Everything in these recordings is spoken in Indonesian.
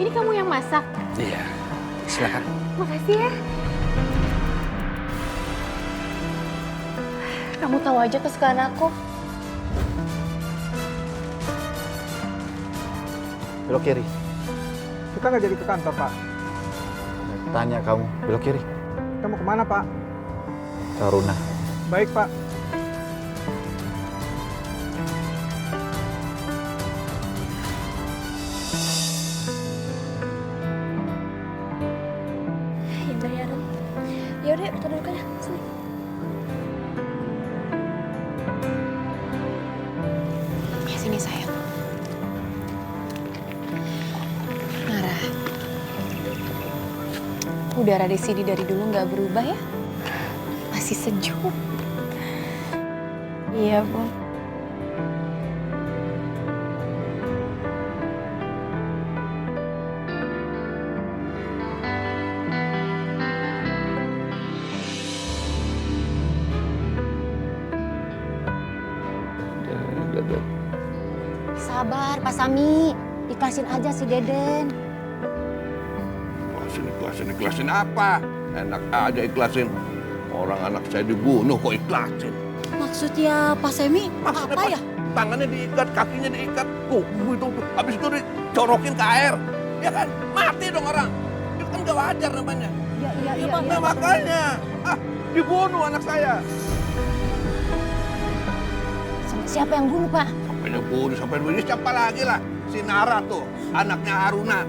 Ini kamu yang masak? Iya, silakan. Makasih ya. Kamu tahu aja kesukaan aku. Belok kiri. Kita nggak jadi ke kantor, Pak. Tanya kamu, belok kiri. Kita mau kemana, Pak? Taruna. Baik, Pak. Ya udah ya, Ren. Ya udah, kita duduk aja. Sini. Ya, sini sayang. Nara, udara di sini dari dulu nggak berubah ya? Masih sejuk. Iya, Bu. Sabar, Pak Sami. Ikhlasin aja si Deden. Ikhlasin apa? Enak aja ikhlasin. Orang anak saya dibunuh kok ikhlasin. Maksudnya Pak Semi Maksudnya apa ya? Tangannya diikat, kakinya diikat. Tuh, itu. Habis itu dicorokin ke air. Ya kan? Mati dong orang. Itu kan gak wajar namanya. Iya. Nah makanya. Dibunuh anak saya. Siapa yang bunuh, Pak? Sampai bunuh. Siapa lagi lah? Si Nara tuh, anaknya Aruna.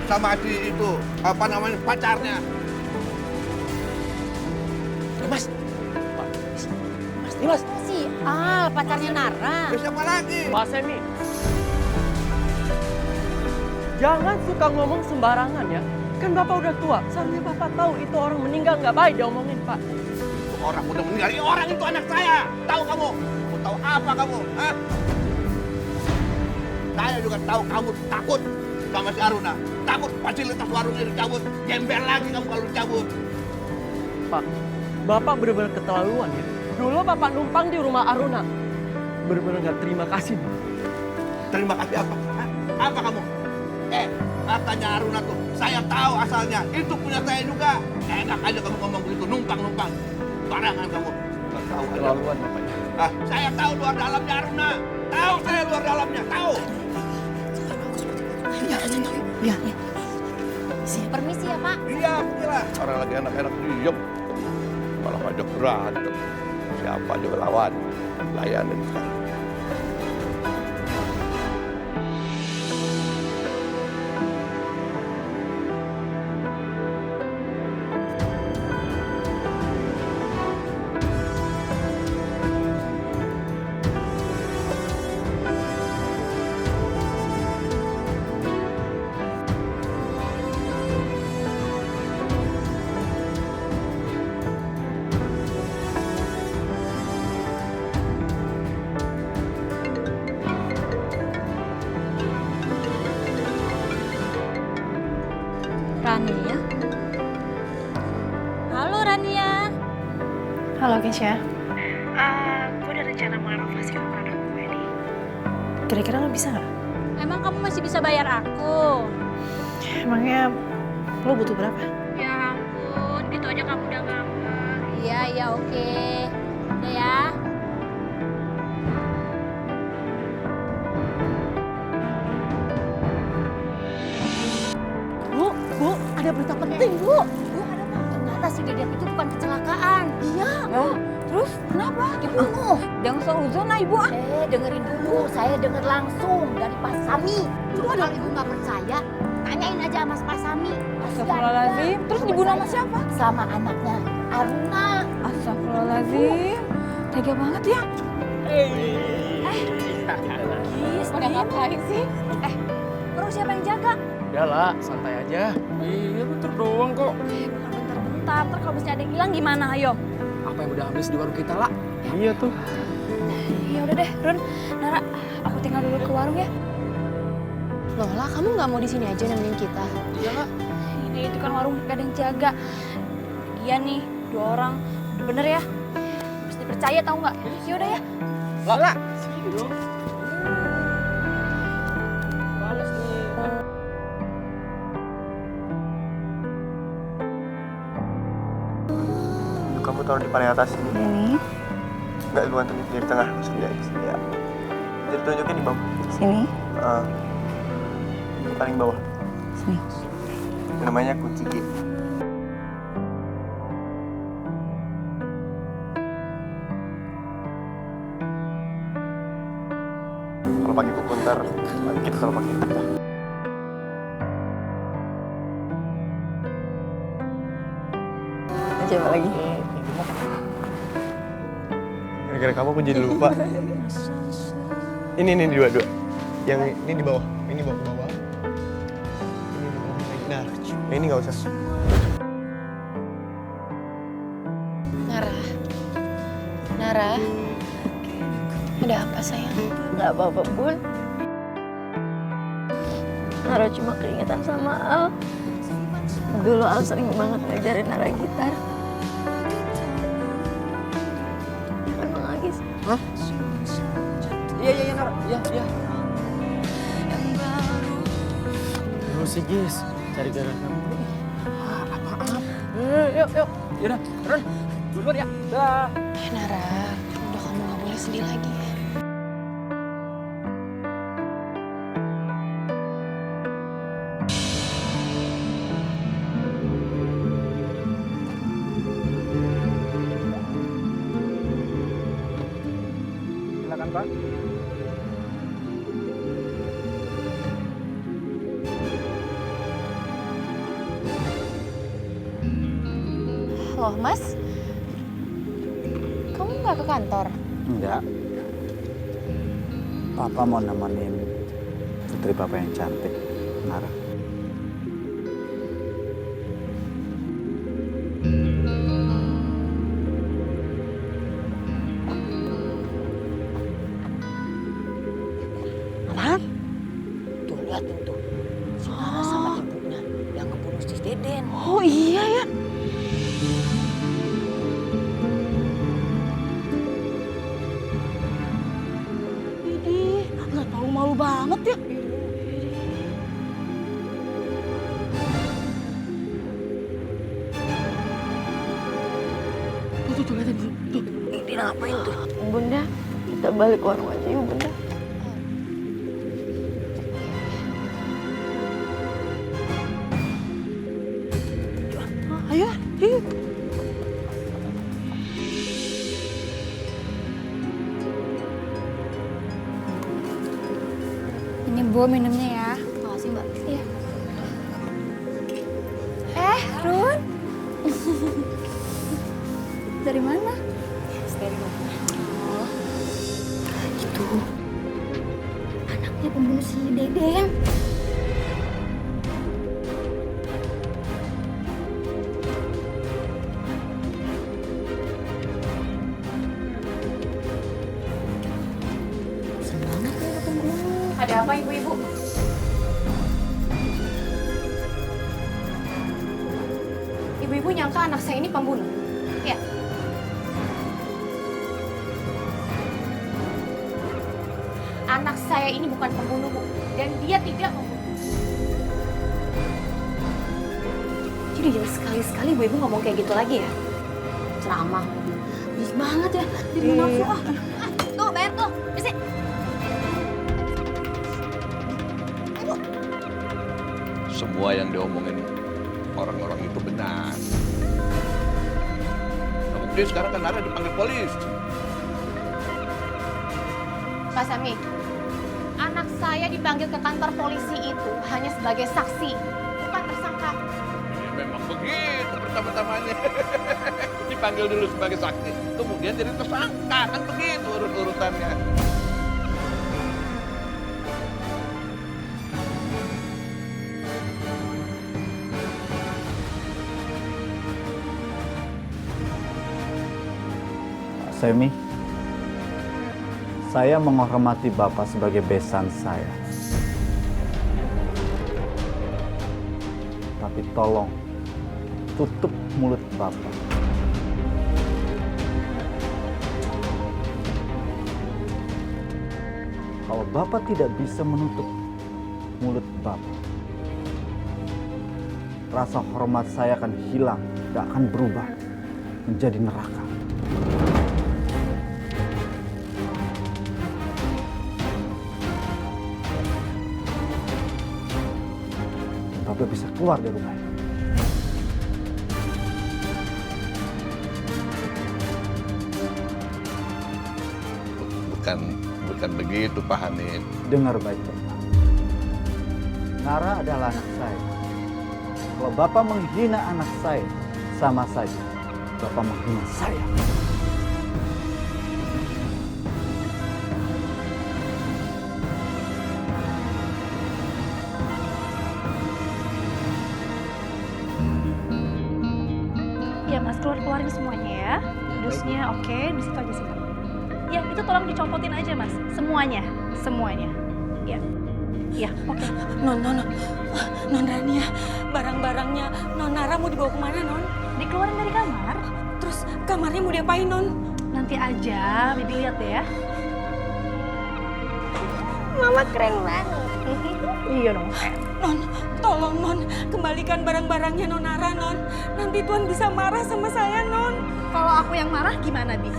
Sama si itu, apa namanya, pacarnya. Mas. Mas. Si Al, pacarnya Nara. Ya, siapa lagi? Pak Semi, jangan suka ngomong sembarangan ya. Kan Bapak udah tua, seharusnya Bapak tahu itu orang meninggal nggak baik diomongin, Pak. Itu orang udah meninggal. Orang itu anak saya. Tahu kamu? Kamu tahu apa kamu? Hah? Saya juga tahu kamu takut sama si Aruna. Takut fasilitas warungnya dicabut. Gembel lagi kamu kalau dicabut. Pak, Bapak benar-benar keterlaluan ya. Dulu Bapak numpang di rumah Aruna. Benar-benar nggak terima kasih, Pak. Terima kasih apa? Hah? Apa kamu? Katanya Aruna tuh, saya tahu asalnya. Itu punya saya juga. Enak aja kamu ngomong begitu, numpang-numpang. Barangan kamu. Nggak tahu aja. Keterlaluan Bapaknya. Saya tahu luar dalamnya Aruna. Tahu saya luar dalamnya, tahu. Ya. Permisi ya, Pak. Iya, begitulah. Orang lagi enak-enak diem. Malah ngajak berantem. Siapa juga lawan. Layanin sekali. Rania. Halo, Rania. Halo, Kesha. Gue ada rencana mau renovasi kamar anak gue nih. Kira-kira lo bisa nggak? Emang kamu masih bisa bayar aku? Emangnya lo butuh berapa? Ya ampun, gitu aja kamu udah ngambek. Iya, oke. Udah ya. Bu, ada berita penting, Bu. Bu, ada apa? Ternyata si Deden itu bukan kecelakaan. Iya. Terus kenapa? Dibunuh. Jangan seuzon, Ibu. Dengerin dulu. Saya denger langsung dari Pak Sami. Kalau Ibu nggak percaya, tanyain aja sama Pak Sami. Astagfirullahaladzim. Terus dibunuh sama siapa? Sama anaknya, Aruna. Astagfirullahaladzim. Tega banget ya. Pada ngapain sih? Terus siapa yang jaga? Udah lah, santai aja. Iya bentar doang kok. Bukan bentar-bentar, ntar kalau misalnya ada yang hilang gimana, ayo? Apa yang udah habis di warung kita, lah? Iya tuh. Ya udah deh, Run, Nara, aku tinggal dulu ke warung ya. Lola, kamu nggak mau di sini aja nemenin kita? Iya lah. Ini itu kan warung gak ada yang jaga. Iya nih, 2 orang. Udah bener ya? Harus dipercaya tau nggak? Ya udah ya. Lah. Sini dong. Males nih. taruh di paling atas sini. Ini, Enggak, bukan di tengah maksudnya. Ya. Jadi tunjukin di bawah. sini, Di paling bawah. sini. Ini namanya kunci G. Kalau pakai kuku ntar kita kalau pakai kuku. Coba lagi. Gara-gara kamu aku jadi lupa. Ini dua. Yang ini di bawah. Ini bawa ke bawah. Ini di bawah lagi. Nah, yang ini nggak usah. Nara, ada apa sayang? Nggak apa-apa, Bun. Nara cuma keingetan sama Al. Dulu Al sering banget ngajarin Nara gitar. Emang lagi sih. Iya, Nara. Iya. Lu sih, Gis. Cari gara kamu. Apaan? Yuk. Yaudah, turun. Duluan ya. Dah. Nara, udah kamu nggak boleh sedih lagi ya. Silakan Pak. Loh Mas, kamu nggak ke kantor? Enggak. Papa mau nemenin putri papa yang cantik, Nara. Apaan? Tuh liatin tuh, si Nara sama ibunya yang ngebunuh si Deden. Oh iya ya. Ih, nggak tahu malu banget ya. Tuh, liatin tuh. Ini ngapain tuh? Bunda, kita balik warung aja yuk, Bunda. Ayo, yuk. Ini Bu minumnya ya. Makasih Mbak. Iya. Run. Dari mana? Dari mana? Oh, itu anaknya pembunuh si Deden. Semangat ya ketemu. Ada apa ibu-ibu? Ibu-ibu nyangka anak saya ini pembunuh? Ya. Anak saya ini bukan pembunuh, Bu. Dan dia tidak membunuh. Jadi jangan sekali-sekali ibu-ibu ngomong kayak gitu lagi ya. Ceramah. Bis banget ya. Jadi nafsu ah. Tuh, bayar tuh. Bisa. Semua yang diomongin orang-orang itu benar. Nah, bukti sekarang kan Nara dipanggil polis. Pak Sami, anak saya dipanggil ke kantor polisi itu hanya sebagai saksi, bukan tersangka. Ya, memang begitu pertama-tamanya. Dipanggil dulu sebagai saksi, kemudian jadi tersangka. Kan begitu urut-urutannya. Semi, saya menghormati Bapak sebagai besan saya. Tapi tolong, tutup mulut Bapak. Kalau Bapak tidak bisa menutup mulut Bapak, rasa hormat saya akan hilang, gak akan berubah menjadi neraka. juga bisa keluar dari rumah ini. Bukan begitu Pak Hanif. Dengar baik-baik. Nara adalah anak saya. Kalau Bapak menghina anak saya, sama saja Bapak menghina saya. Ya Mas, keluarin semuanya ya. Dusnya oke, di situ aja sih. Ya, itu tolong dicompotin aja Mas. Semuanya. Ya. Ya, oke. Non Rania, barang-barangnya Non Nara mau dibawa kemana, Non? Dikeluarin dari kamar. Terus kamarnya mau diapain, Non? Nanti aja, Bibi lihat deh ya. Mama keren banget. Iya dong. Non, tolong Non, kembalikan barang-barangnya Non Nara, Non. Nanti Tuan bisa marah sama saya, Non. Kalau aku yang marah gimana, Bi?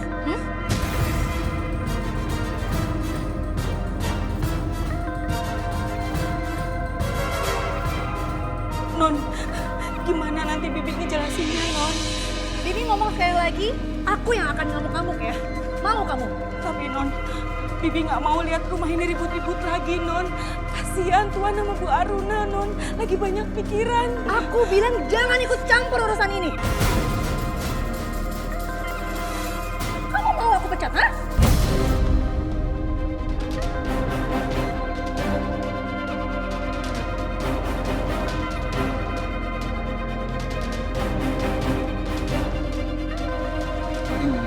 Non, gimana nanti Bibi ngejelasinnya, Non? Bibi ngomong sekali lagi, aku yang akan ngamuk-ngamuk ya. Mau kamu? Tapi Non, Bibi nggak mau lihat rumah ini ribut-ribut lagi, Non. Kasihan Tuan sama Bu Aruna, Non. Lagi banyak pikiran. Aku bilang jangan ikut campur urusan ini. Kamu mau aku pecat, ha?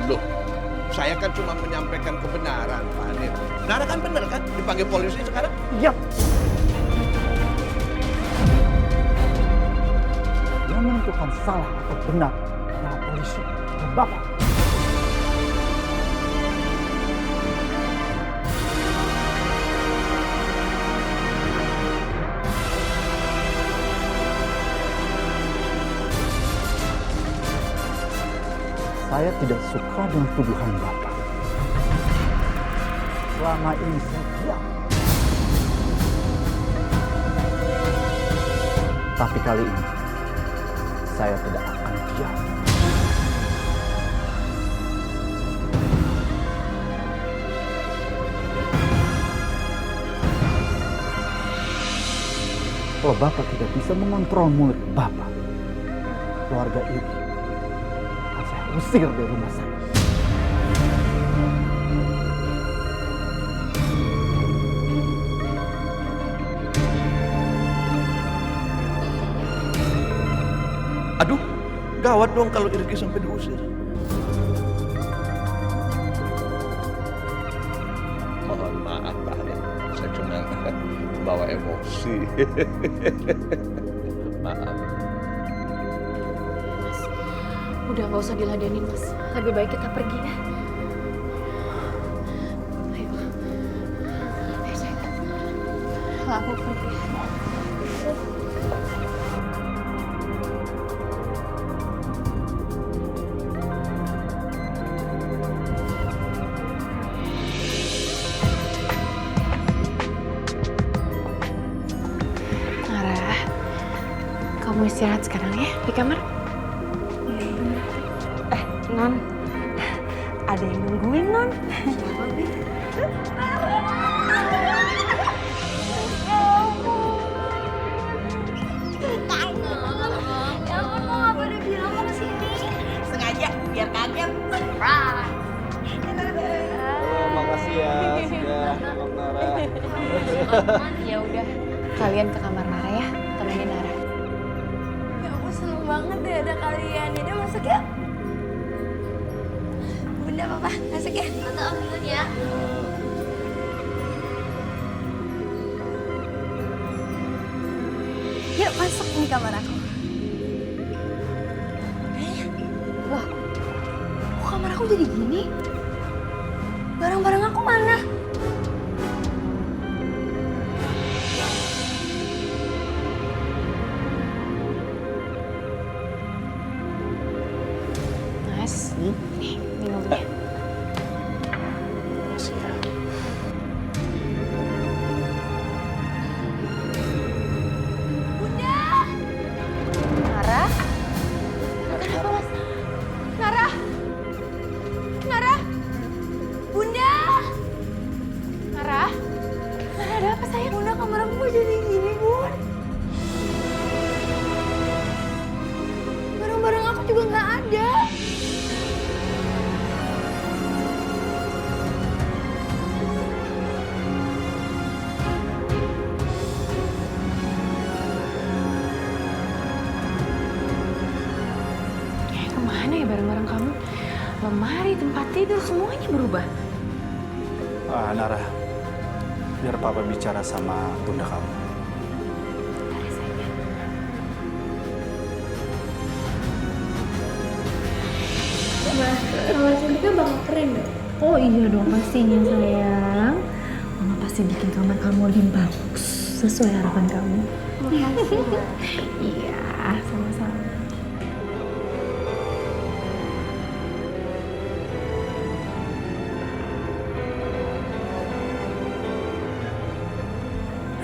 Loh, saya kan cuma menyampaikan kebenaran, Pak Hanif. Nara kan benar kan? Dipanggil polisi sekarang? Iya. Yang menentukan salah atau benar adalah polisi dan Bapak. Saya tidak suka dengan tuduhan Bapak. Selama ini saya diam. Tapi kali ini, saya tidak akan diam. Kalau Bapak tidak bisa mengontrol mulut Bapak, keluarga ini akan saya usir dari rumah saya. Aduh, gawat dong kalau Irgi sampai diusir. Mohon maaf Pak Hanif, saya cuma bawa emosi. Maaf. Udah nggak usah diladenin, Mas. Lebih baik kita pergi ya. Ayo. Ayo, sayang. Aku pergi. Nara, kamu istirahat sekarang ya di kamar. Non, ada yang nungguin, Non. Sengaja biar kaget. Oh, makasih ya sudah Om Nara. Ya udah, kalian ke kamar Nara ya, temenin Nara. Ya aku seneng banget deh ada kalian. Jadi masuk ya. Bunda papa masuk ya. Tante om dulu ya. Yuk masuk nih kamar aku. Wah, kok kamar aku jadi gini? Barang-barang aku mana? Mas, nih minumnya. Makasih ya. Bunda! ya barang-barang kamu? Lemari, tempat tidur, semuanya berubah. Nara, biar papa bicara sama bunda kamu. Bentar ya sayang. Mas, kamar Cantika bakal keren dong. Oh iya dong pastinya sayang. Mama pasti bikin kamar kamu lebih bagus sesuai harapan kamu. Makasih, Mas. Iya, sama-sama.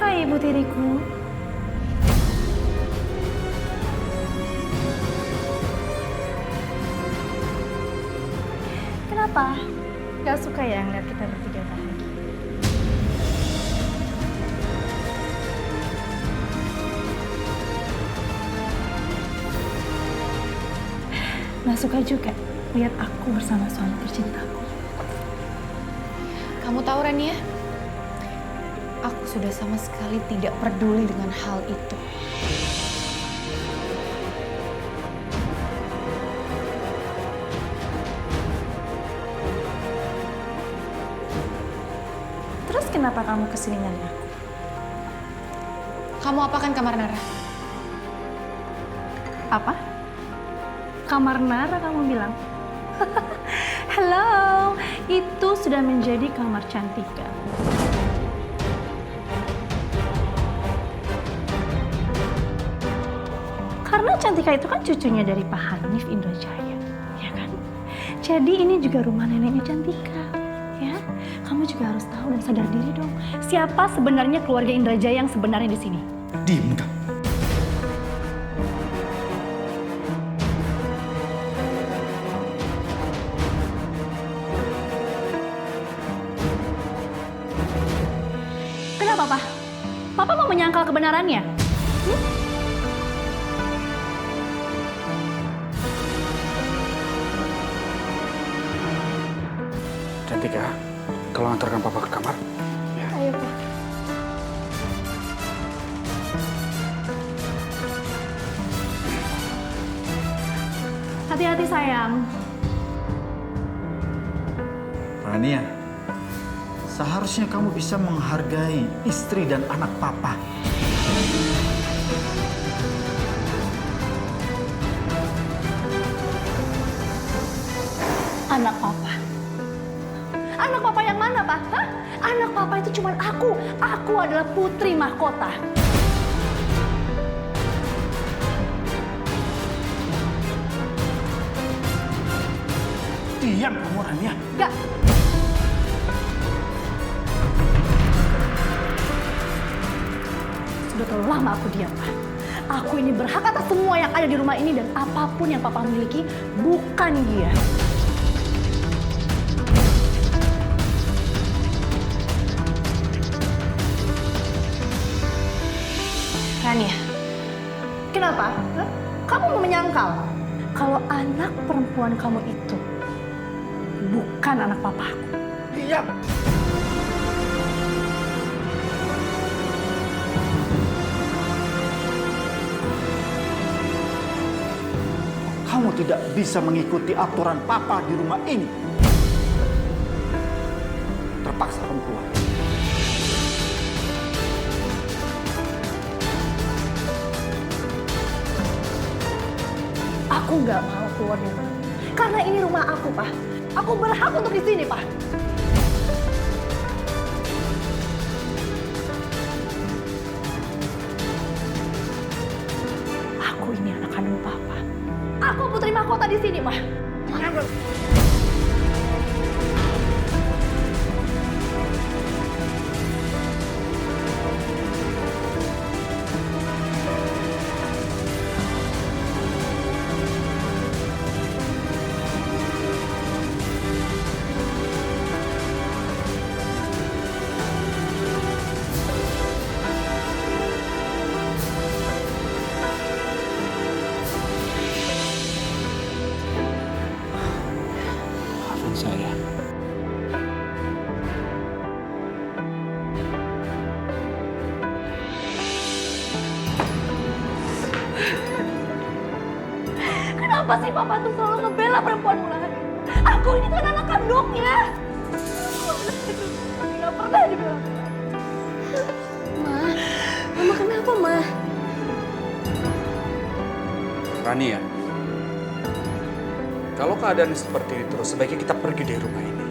Hai ibu tiriku. Kenapa? Gak suka ya ngeliat kita bertiga bahagia? Gak suka juga lihat aku bersama suami tercintaku. Kamu tahu Rania? Aku sudah sama sekali tidak peduli dengan hal itu. Terus kenapa kamu kesini nyari aku? Kamu apakan kamar Nara? Apa? Kamar Nara kamu bilang? Halo, itu sudah menjadi kamar Cantika. Karena Cantika itu kan cucunya dari Pak Hanif Indrajaya, ya kan? Jadi ini juga rumah neneknya Cantika, ya. Kamu juga harus tahu dan sadar diri dong. Siapa sebenarnya keluarga Indrajaya yang sebenarnya di sini? Diam kamu. Kenapa, Pak? Papa mau menyangkal kebenarannya? Cantika, kalau antarkan papa ke kamar. Ayo, Pak. Hati-hati sayang. Rania, seharusnya kamu bisa menghargai istri dan anak papa. Anak papa. Anak papa yang mana, Pak? Hah? Anak papa itu cuma aku. Aku adalah putri mahkota. Diam kamu, Rania. Gak. Sudah terlalu lama aku diam, Pak. Aku ini berhak atas semua yang ada di rumah ini dan apapun yang papa miliki bukan dia. Rania, Kenapa? Hah? Kamu mau menyangkal kalau anak perempuan kamu itu bukan anak papaku? Diam. Kamu tidak bisa mengikuti aturan papa di rumah ini. Terpaksa kamu keluar. Aku nggak mau keluar dari rumah. Karena ini rumah aku, Pak. Aku berhak untuk di sini, Pak. Aku ini anak kandung Papa. Aku putri mahkota di sini, Pak. Kenapa sih papa tuh selalu ngebela perempuan murahan? Aku ini kan anak kandungnya. Gak pernah dibela. Mama kenapa, Ma? Rania, kalau keadaan seperti ini terus, sebaiknya kita pergi dari rumah ini.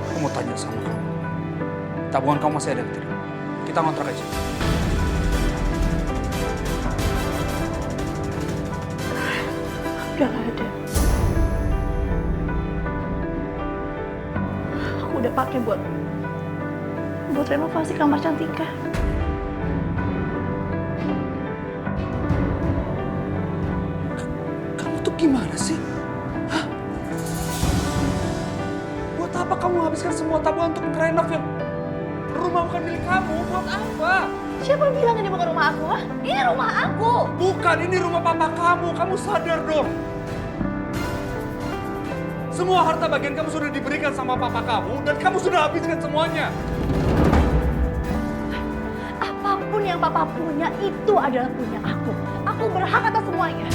Aku mau tanya sama kamu. Tabungan kamu masih ada tidak? Kita ngontrak aja. Udah gak ada. Aku udah pakai buat renovasi kamar Cantika. Kamu tuh gimana sih? Hah? Buat apa kamu habiskan semua tabungan untuk renov yang rumah bukan milik kamu? Buat apa? Siapa bilang ini bukan rumah aku? Hah? Ini rumah aku. Bukan, ini rumah papa kamu. Kamu sadar dong. Semua harta bagian kamu sudah diberikan sama papa kamu dan kamu sudah habiskan semuanya. Apapun yang papa punya itu adalah punya aku. Aku berhak atas semuanya.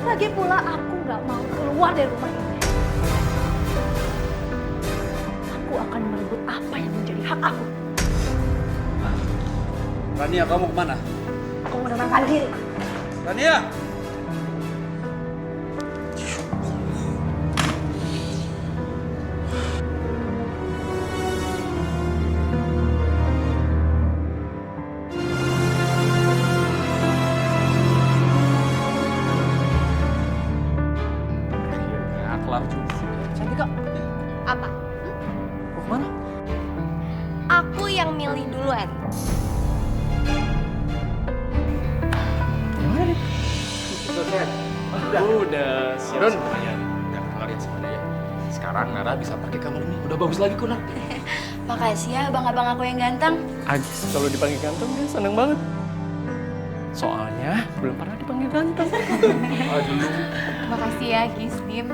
Lagi pula aku nggak mau keluar dari rumah ini. Aku akan merebut apa yang menjadi hak aku. Rania, kamu kemana? Aku menenangkan diri. Rania! Kelar juga. Cantika. Apa? Mau kemana? Aku yang milih duluan. Gimana nih? Udah siap semuanya. Udah kelar ya semuanya ya. Sekarang Nara bisa pakai kamar ini. Udah bagus lagi kok, Nar. Makasih ya abang-abang aku yang ganteng. Agis kalau dipanggil ganteng dia seneng banget. Soalnya belum pernah dipanggil ganteng. Aduh. Makasih ya Gisdim.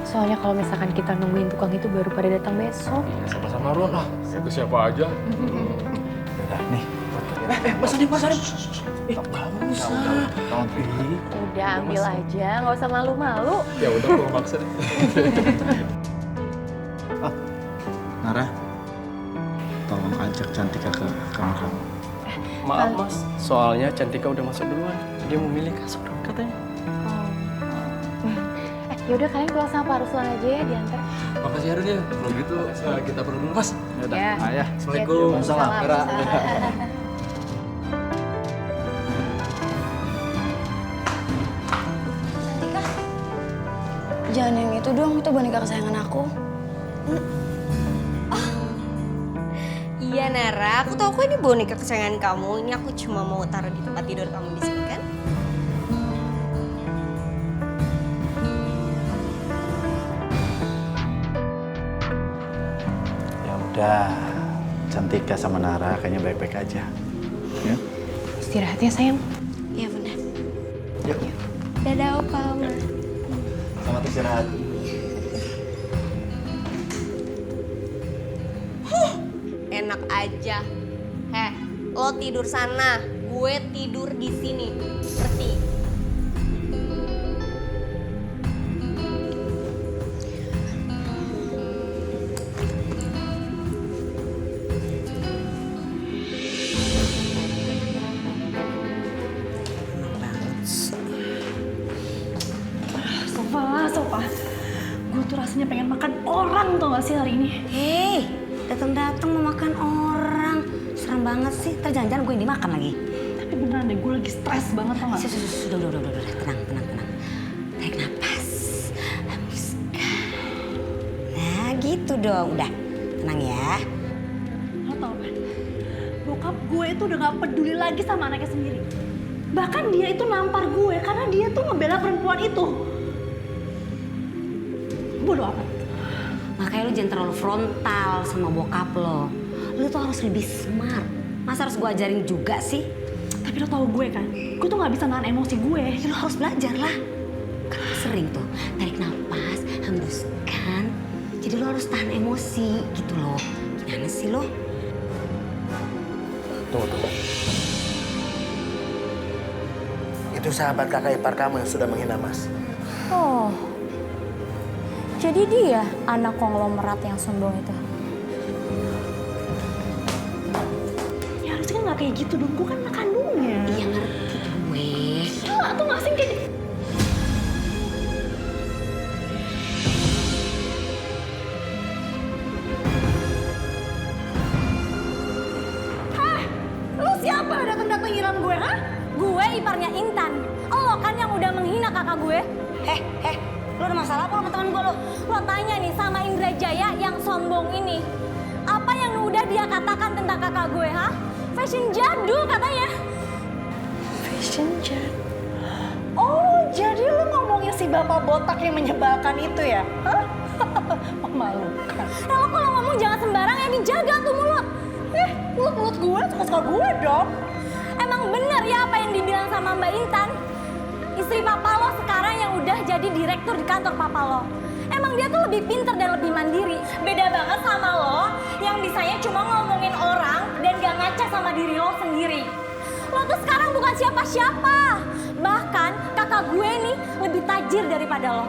Soalnya kalau misalkan kita nungguin tukang itu baru pada datang besok. Iya, sama-sama Ron lah. Itu siapa aja. Udah nih. Mas Adip. Gak usah. Udah ambil aja, nggak usah malu-malu. Ya udah, aku maksa deh. Nara, tolong ajak Cantika ke kamar kamu. Maaf Mas, soalnya Cantika udah masuk duluan. Dia mau milih kasur katanya. Yaudah kalian pulang sama Pak Ruslan aja ya diantar. Makasih Arun ya. Kalau gitu kita perlu dulu Mas. Yaudah, Ya. ayah. Assalamualaikum. Waalaikumsalam. Nara. Cantika, jangan yang itu dong, itu boneka kesayangan aku. Iya Nara, aku tahu kok ini boneka kesayangan kamu. Ini aku cuma mau taruh di tempat tidur kamu di sini kan? Ya udah, Cantika sama Nara kayaknya baik-baik aja. Ya. Istirahat ya sayang. Iya benar. Yuk. Dadah Opa, Oma. Selamat istirahat. Enak aja. Lo tidur sana, gue tidur di sini. Ngerti? Sofa. Gue tuh rasanya pengen makan orang tau gak sih hari ini? Hei, datang-datang mau makan orang. Serem banget sih, jangan-jangan gue yang dimakan lagi. Tapi beneran deh, gue lagi stres banget tau gak? Sudah, tenang. Tarik nafas, hembuskan. Nah, gitu dong, udah. Tenang ya. Lo tau kan, bokap gue itu udah gak peduli lagi sama anaknya sendiri. Bahkan dia itu nampar gue karena dia tuh ngebela perempuan itu. Bodoh amat. Makanya lu jangan terlalu frontal sama bokap lo. Lu tuh harus lebih smart. Masa harus gue ajarin juga sih? Tapi lo tau gue kan, gue tuh gak bisa nahan emosi gue. Ya lo harus belajar lah. Kan lu sering tuh tarik nafas, hembuskan. Jadi lo harus tahan emosi gitu loh. Gimana sih lo? Tunggu. Itu sahabat kakak ipar kamu yang sudah menghina Mas. Oh, jadi dia anak konglomerat yang sombong itu. Ya harusnya kan nggak kayak gitu dong, gue kan anak kandungnya. Iya ngerti gue. Gila tuh ngasih kayak Lu siapa datang-datang nyiram gue, ha? Gue iparnya Intan. Lo kan yang udah menghina kakak gue. Lo ada masalah apa sama teman gue lo? Lo tanya nih sama Indra Jaya yang sombong ini. Apa yang udah dia katakan tentang kakak gue, ha? Fashion jadul katanya. fashion jadul. Oh, jadi lu ngomongin si bapak botak yang menyebalkan itu ya? Hah? Memalukan. Lo kalau ngomong jangan sembarang ya, dijaga tuh mulut. Mulut gue suka-suka gue dong. Emang bener ya apa yang dibilang sama Mbak Intan? Istri papa lo sekarang yang udah jadi direktur di kantor papa lo. Emang dia tuh lebih pinter dan lebih mandiri. Beda banget sama lo yang bisanya cuma ngomongin orang dan gak ngaca sama diri lo sendiri. Lo tuh sekarang bukan siapa-siapa. Bahkan kakak gue nih lebih tajir daripada lo.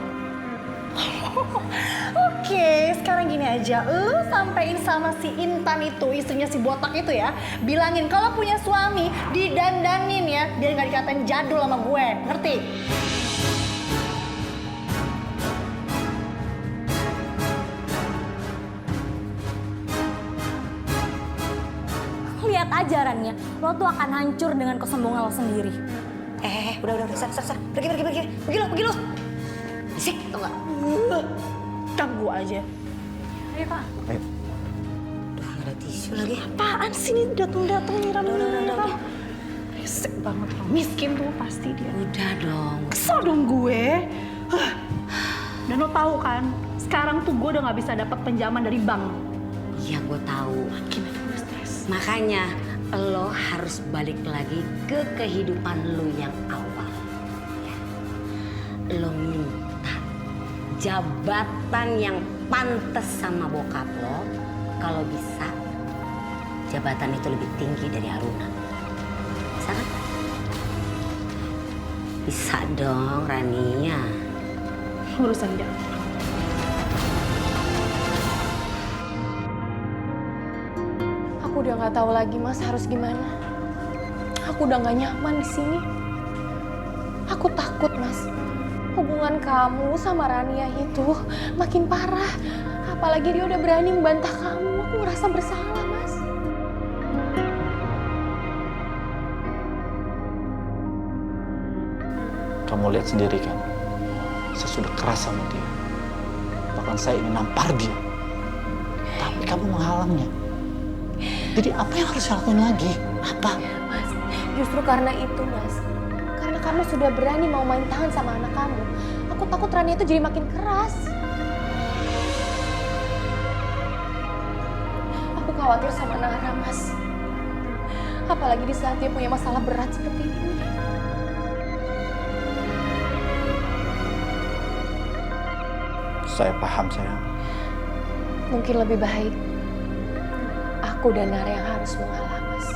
Oke, sekarang gini aja, lu sampein sama si Intan itu, istrinya si botak itu ya, bilangin kalau punya suami didandanin ya, biar nggak dikatain jadul sama gue, ngerti? Lihat ajarannya, lo tuh akan hancur dengan kesombongan lo sendiri. Udah, sar. Pergi lo. Sik, tau gak? Ganggu aja. Ayo Pak. Ayo. Udah gak ada tisu lagi. Apaan sih ini datang-datang nyiram-nyiram? Resek banget, miskin tuh pasti dia. Udah dong. Kesel dong gue. Dan lo tahu kan, sekarang tuh gue udah nggak bisa dapat pinjaman dari bank. Iya, gue tahu. Gimana gue stres? Makanya lo harus balik lagi ke kehidupan lo yang awal. Ya. Lo minta jabatan yang pantas sama bokap lo. Kalau bisa, jabatan itu lebih tinggi dari Aruna. Bisa kan? Bisa dong, Rania. Urusan dia. Aku udah nggak tahu lagi Mas harus gimana. Aku udah nggak nyaman di sini. Aku takut Mas. Hubungan kamu sama Rania itu makin parah. Apalagi dia udah berani membantah kamu. Aku ngerasa bersalah Mas. Kamu lihat sendiri kan, saya sudah keras sama dia. Bahkan saya ingin nampar dia. Tapi kamu menghalangnya. Jadi apa yang harus saya lakuin lagi? Apa? Mas, justru karena itu Mas. Karena kamu sudah berani mau main tangan sama anak kamu. Aku takut Rania itu jadi makin keras. Aku khawatir sama Nara Mas. Apalagi di saat dia punya masalah berat seperti ini. Saya paham sayang. Mungkin lebih baik aku dan Nara yang harus mengalah, Mas.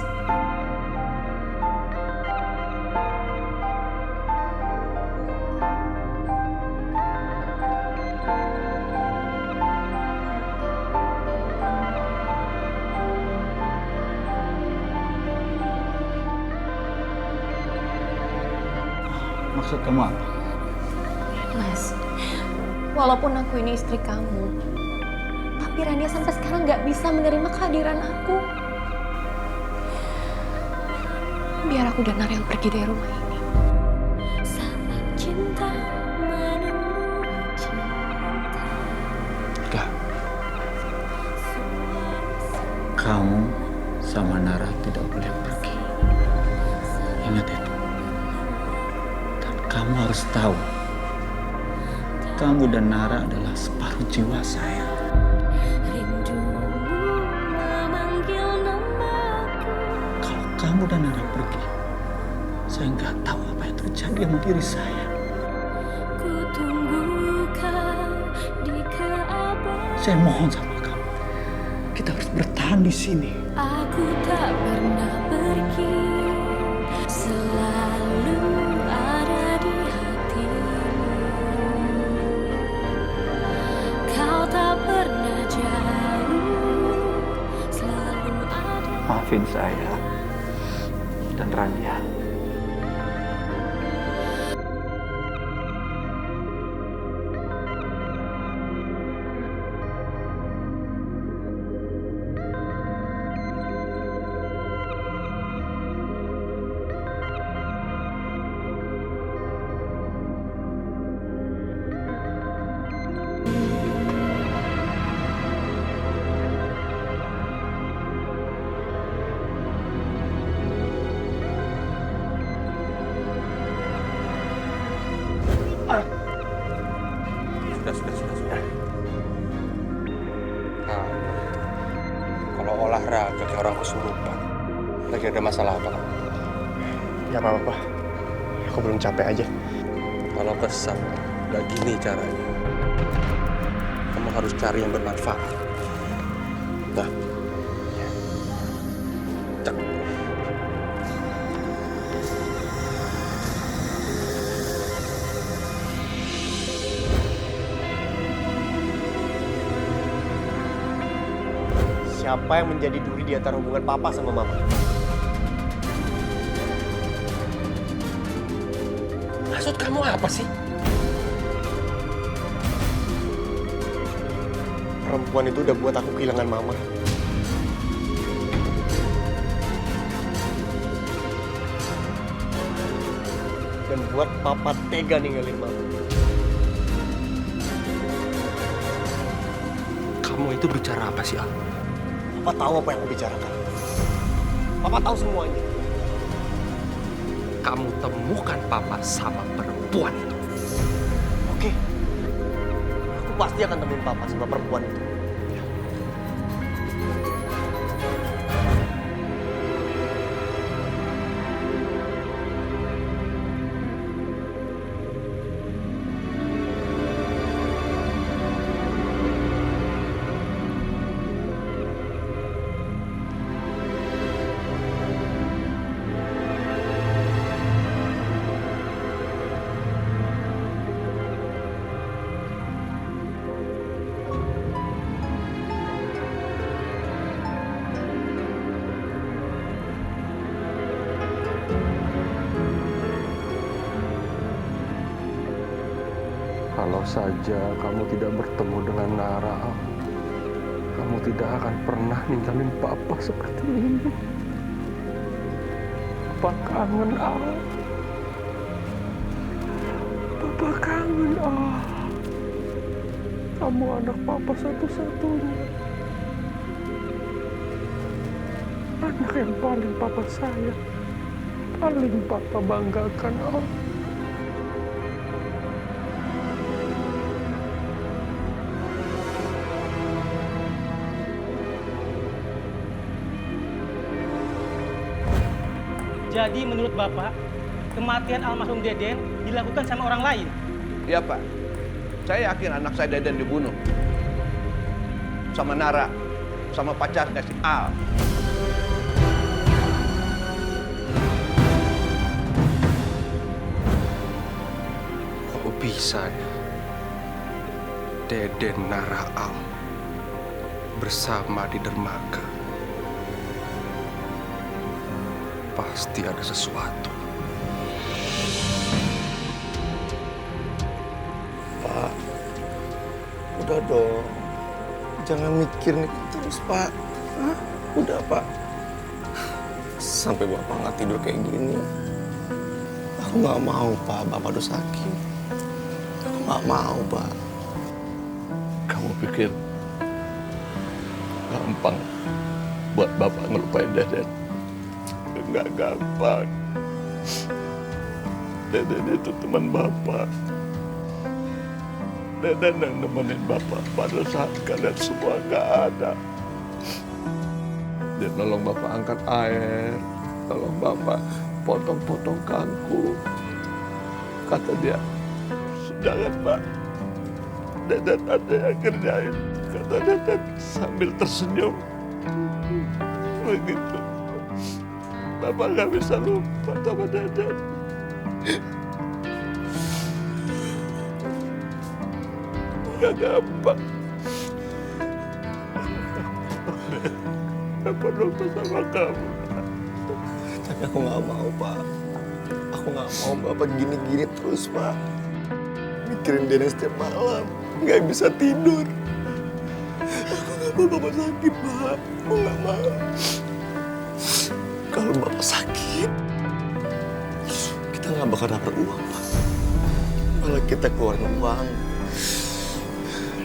Maksud kamu apa? Mas, walaupun aku ini istri kamu, tapi Rania sampai sekarang nggak bisa menerima kehadiran aku. Biar aku dan Nara yang pergi dari rumah ini. Enggak. Kamu sama Nara tidak boleh pergi. Ingat itu. Dan kamu harus tahu, kamu dan Nara adalah separuh jiwa saya. Kalau kamu dan Nara pergi, saya nggak tahu apa yang terjadi sama diri saya. Saya mohon sama kamu, kita harus bertahan di sini. Aku tak pernah pergi, selalu ada di hatimu. Kau tak pernah jauh, selalu ada. Maafin saya dan Rania. Sudah. Nah, kalau olahraga kayak orang kesurupan, lagi ada masalah apa? Gak apa-apa. Aku belum capek aja. Kalau kesal, gak gini caranya. Kamu harus cari yang bermanfaat. Nah, cak. Siapa yang menjadi duri di antara hubungan papa sama mama? Maksud kamu apa sih? Perempuan itu udah buat aku kehilangan mama. Dan buat papa tega ninggalin mama. Kamu itu bicara apa sih, Al? Papa tahu apa yang aku bicarakan. Papa tahu semuanya. Kamu temukan papa sama perempuan itu. Oke. Aku pasti akan temuin papa sama perempuan itu. Kalau saja kamu tidak bertemu dengan Nara, kamu tidak akan pernah ninggalin papa seperti ini. Papa kangen, Al. Papa kangen, Al. Kamu anak papa satu-satunya. Anak yang paling papa sayang, paling papa banggakan, Al. Jadi menurut Bapak, kematian almarhum Deden dilakukan sama orang lain? Iya, Pak. Saya yakin anak saya Deden dibunuh. Sama Nara, sama pacarnya si Al. Kok bisa ya? Deden Nara Al bersama di dermaga. Pasti ada sesuatu. Pak, udah dong. Jangan mikir nih terus, Pak. Hah? Udah, Pak. Sampai Bapak nggak tidur kayak gini. Aku nggak mau, Pak. Bapak udah sakit. Aku nggak mau, Pak. Kamu pikir gampang buat Bapak ngelupain Deden? Nggak gampang. Deden itu teman Bapak. Deden yang nemenin Bapak pada saat kalian semua nggak ada. Dia nolong Bapak angkat air, tolong Bapak potong-potong kangkung. Kata dia, jangan Pak, Deden ada yang kerjain. Kata Deden sambil tersenyum. Begitu. Papa nggak bisa lupa sama Deden. Nggak gampang. Papa lupa sama kamu. Tapi aku nggak mau, Pak. Aku nggak mau Bapak gini-gini terus, Pak. Mikirin Deden setiap malam. Nggak bisa tidur. Aku nggak mau Bapak sakit, Pak. Aku nggak mau. Kalau Bapak sakit, kita nggak bakal dapat uang, Pak. Malah kita keluarin uang.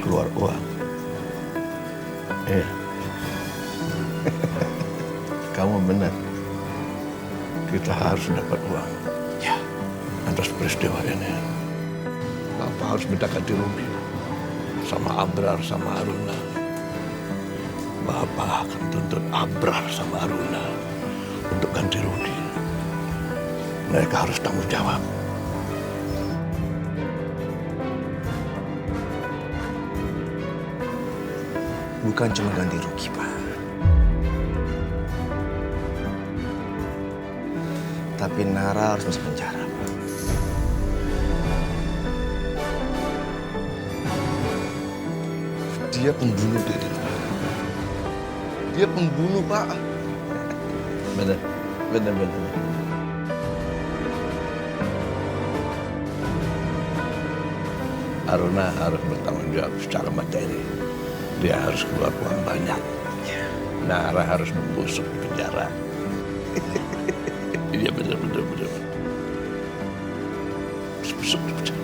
Keluar uang. Iya. Kamu benar. Kita harus dapat uang. Ya. Atas peristiwa ini. Bapak harus minta ganti rugi. Sama Abrar, sama Aruna. Bapak akan tuntut Abrar sama Aruna untuk ganti rugi. Mereka harus tanggung jawab. Bukan cuma ganti rugi, Pak. Tapi Nara harus masuk penjara, Pak. Dia pembunuh, Deden, Pak. Dia pembunuh, Pak. Benar. Aruna harus bertanggung jawab secara materi. Dia harus keluar uang banyak. Nara harus membusuk di penjara. Iya benar. Busuk di penjara.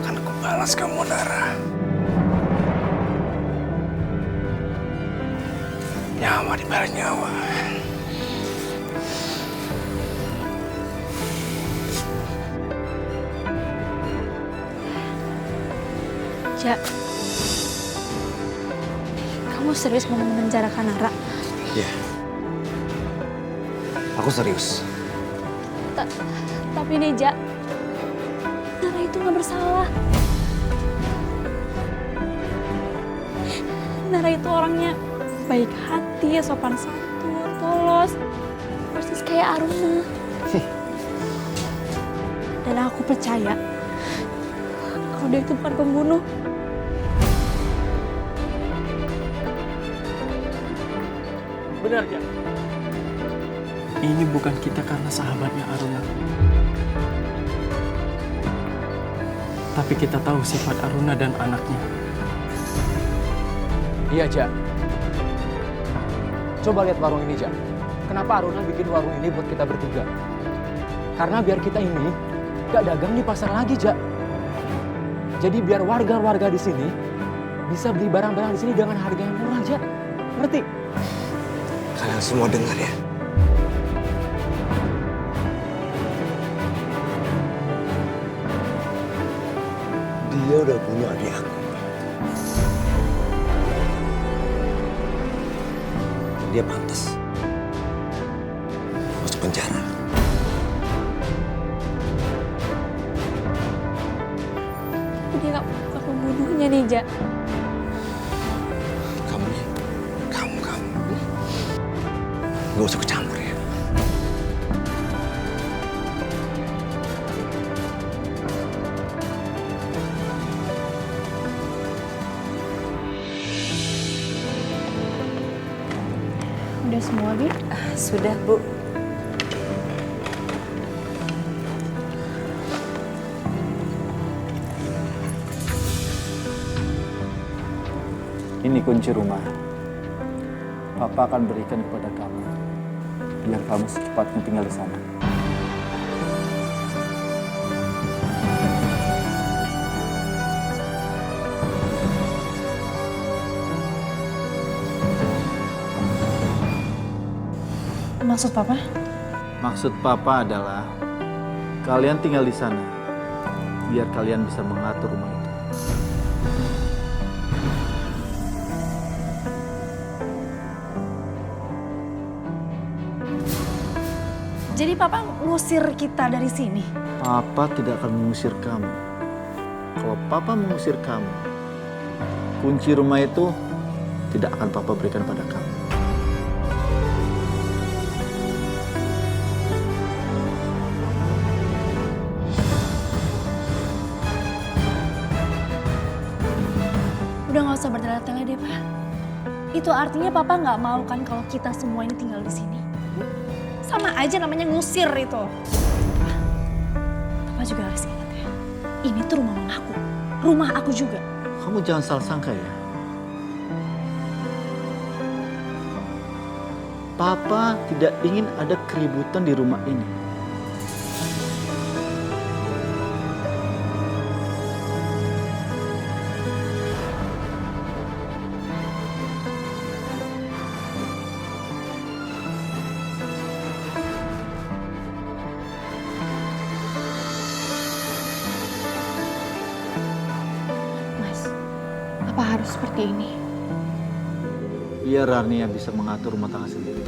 Akan aku balas kamu, Nara. Nyawa dibayar nyawa. Ja, kamu serius mau memenjarakan Nara? Iya. Aku serius. Tapi nih, Ja, Nara itu nggak bersalah. Nara itu orangnya baik hati, sopan santun, polos, persis kayak Aruna. Dan aku percaya kalau dia itu bukan pembunuh. Benar, ya. Ini bukan kita karena sahabatnya Aruna. Tapi kita tahu sifat Aruna dan anaknya. Iya, Ja. Coba lihat warung ini, Ja. Kenapa Aruna bikin warung ini buat kita bertiga? Karena biar kita ini gak dagang di pasar lagi, Ja. Jadi biar warga-warga di sini bisa beli barang-barang di sini dengan harga yang murah, Ja. Ngerti? Kalian semua dengar ya? Dia udah bunuh adik aku. Dia pantas masuk penjara. Dia nggak pembunuhnya nih, Ja. Kamu gak usah kecampur ya. Udah semua, Bi? Sudah, Bu. Ini kunci rumah. Papa akan berikan kepada kamu. Biar kamu secepatnya tinggal di sana. Maksud Papa? Maksud Papa adalah kalian tinggal di sana. Biar kalian bisa mengatur rumah itu. Jadi Papa ngusir kita dari sini? Papa tidak akan mengusir kamu. kalau Papa mengusir kamu, kunci rumah itu tidak akan Papa berikan pada kamu. Udah nggak usah bertele-tele deh, Pak. Itu artinya Papa nggak mau kan kalau kita semua ini tinggal di sini. Sama aja namanya ngusir itu. Papa juga harus ingat ya, ini tuh rumah mama aku. Rumah aku juga. Kamu jangan salah sangka ya. Papa tidak ingin ada keributan di rumah ini. Apa harus seperti ini? Biar Rania bisa mengatur rumah tangga sendiri.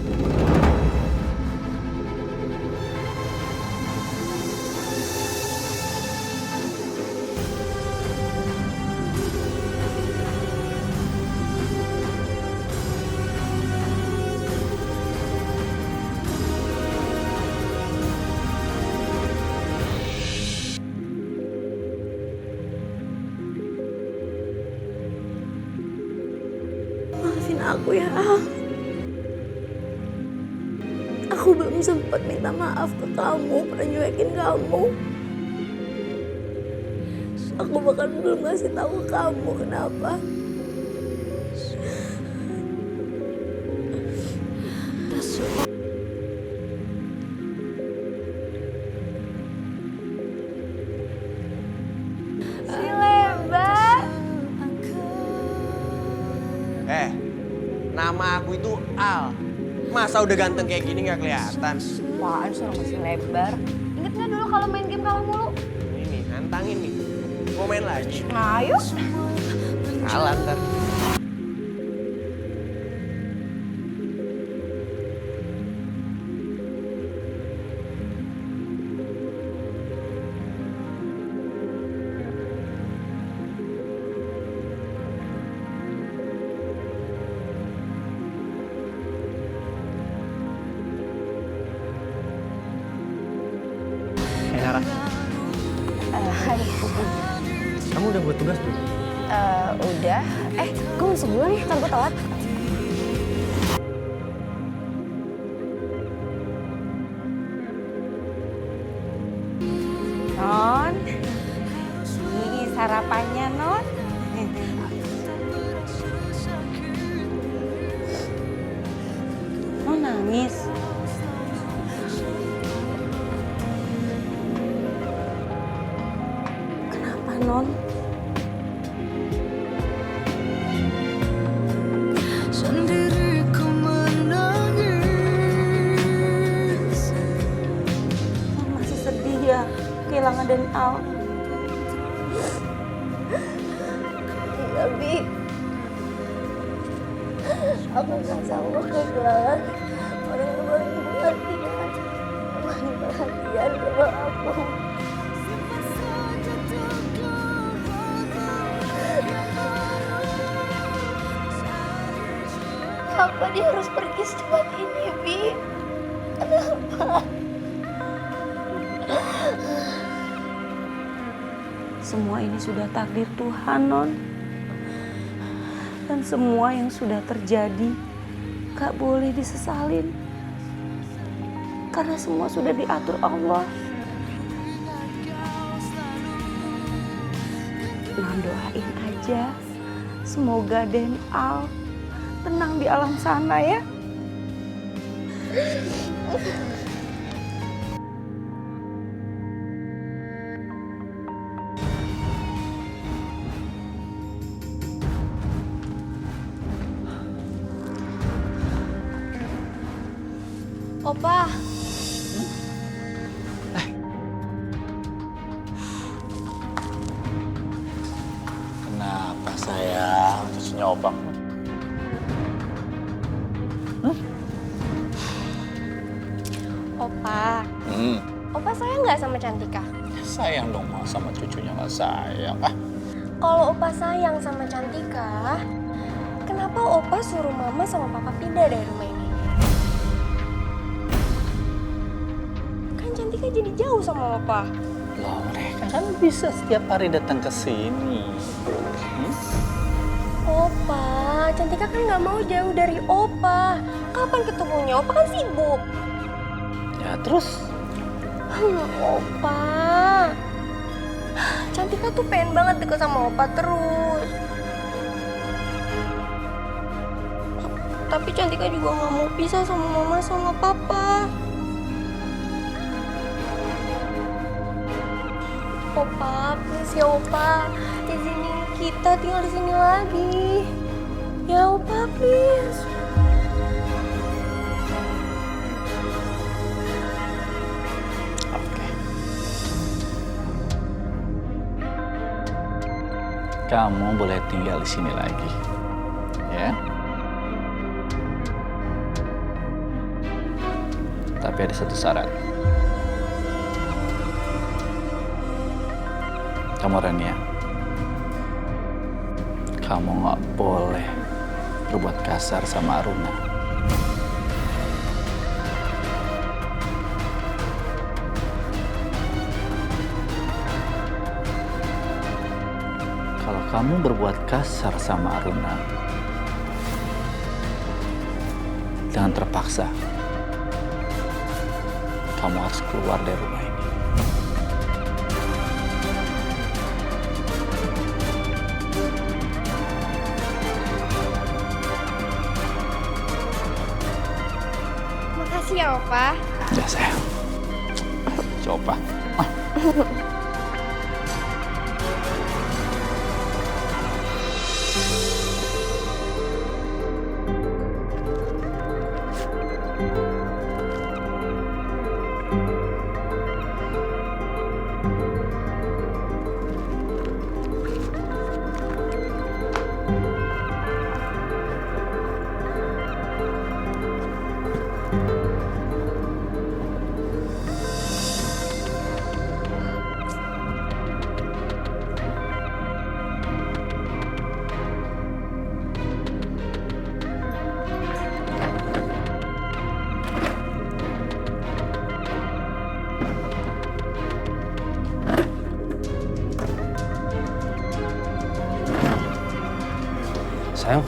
Maafin aku ya, Al. Aku belum sempat minta maaf ke kamu, pernah nyuekin kamu. Aku bahkan belum ngasih tahu kamu kenapa. Si lebar. Nama aku itu Al. Masa udah ganteng kayak gini nggak kelihatan? Apaan sih orang masih lebar? Ingat nggak dulu kalau main game kalah mulu? Ini nih, nantangin nih. Mau main lagi? Ayo. Kalah ntar. Nara, Hai. kamu udah buat tugas tuh? Udah. Gue masuk dulu nih, ntar gue telat. Non, ini sarapannya, Non. Non nangis. Kenapa, Non? Sendiriku menangis. Masih sedih ya kehilangan Den Al. Iya, Bi. Aku gak sanggup kehilangan orang yang paling pengertian, paling perhatian sama aku. Kenapa dia harus pergi secepat ini, Bi? Kenapa? Semua ini sudah takdir Tuhan, Non. Dan semua yang sudah terjadi gak boleh disesalin. Karena semua sudah diatur Allah. Non doain aja. Semoga Den Al tenang di alam sana ya. Opa, Kenapa sayang? Cucunya opak. Opa. Opa sayang nggak sama Cantika? sayang dong Ma sama cucunya nggak sayang. Kalau Opa sayang sama Cantika, kenapa Opa suruh Mama sama Papa pindah dari rumah ini? Kan Cantika jadi jauh sama Opa. Loh, mereka kan bisa setiap hari datang ke sini. Opa, Cantika kan nggak mau jauh dari Opa. Kapan ketemunya? Opa kan sibuk. Ya terus? Opa. Cantika tuh pengen banget deket sama Opa terus. Tapi Cantika juga nggak mau pisah sama Mama sama Papa. Opa, please ya Opa, izinin kita tinggal di sini lagi. Ya Opa, please. Oke. Kamu boleh tinggal di sini lagi, ya. Tapi ada satu syarat. Kamu Rania, kamu nggak boleh berbuat kasar sama Aruna. Kalau kamu berbuat kasar sama Aruna, jangan terpaksa. Kamu harus keluar dari rumah ini. Makasih ya Opa. Ya sayang. Coba. Sayang,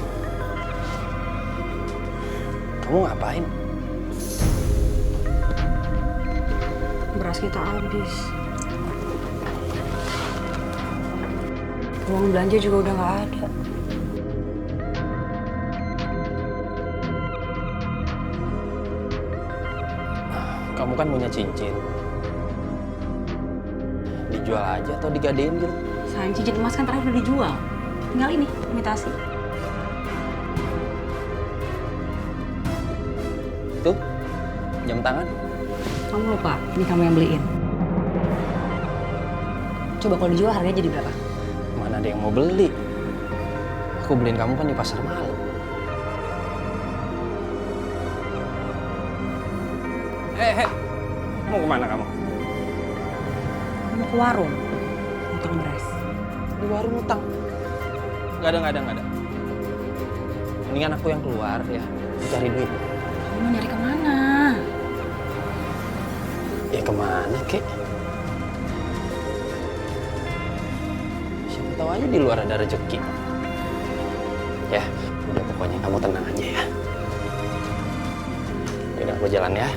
kamu ngapain? Beras kita habis. Uang belanja juga udah nggak ada. Kamu kan punya cincin. Dijual aja atau digadein gitu? Sayang, cincin emas kan terakhir udah dijual. Tinggal ini, imitasi. Tuh, jam tangan. Kamu lupa, ini kamu yang beliin. Coba kalau dijual harganya jadi berapa? Mana ada yang mau beli? Aku beliin kamu kan di pasar malam. Mau kemana kamu? Mau ke warung, utang beras. Di warung utang? Nggak ada. Mendingan aku yang keluar ya, cari duit. Kamu mau nyari kemana? Ya kemana, Kek? Siapa tahu aja di luar ada rezeki. Ya, udah pokoknya kamu tenang aja ya. Yaudah, aku jalan ya.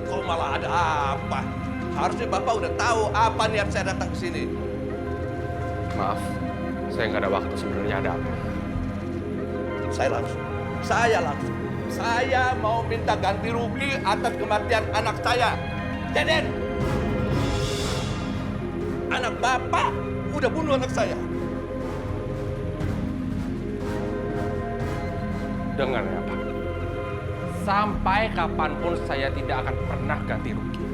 Kok malah ada apa? Harusnya Bapak udah tahu apa niat saya datang ke sini. Maaf, saya nggak ada waktu sebenarnya ada apa. Saya langsung. Saya mau minta ganti rugi atas kematian anak saya. Deden! Anak Bapak udah bunuh anak saya. Dengar ya Pak, sampai kapanpun saya tidak akan pernah ganti rugi.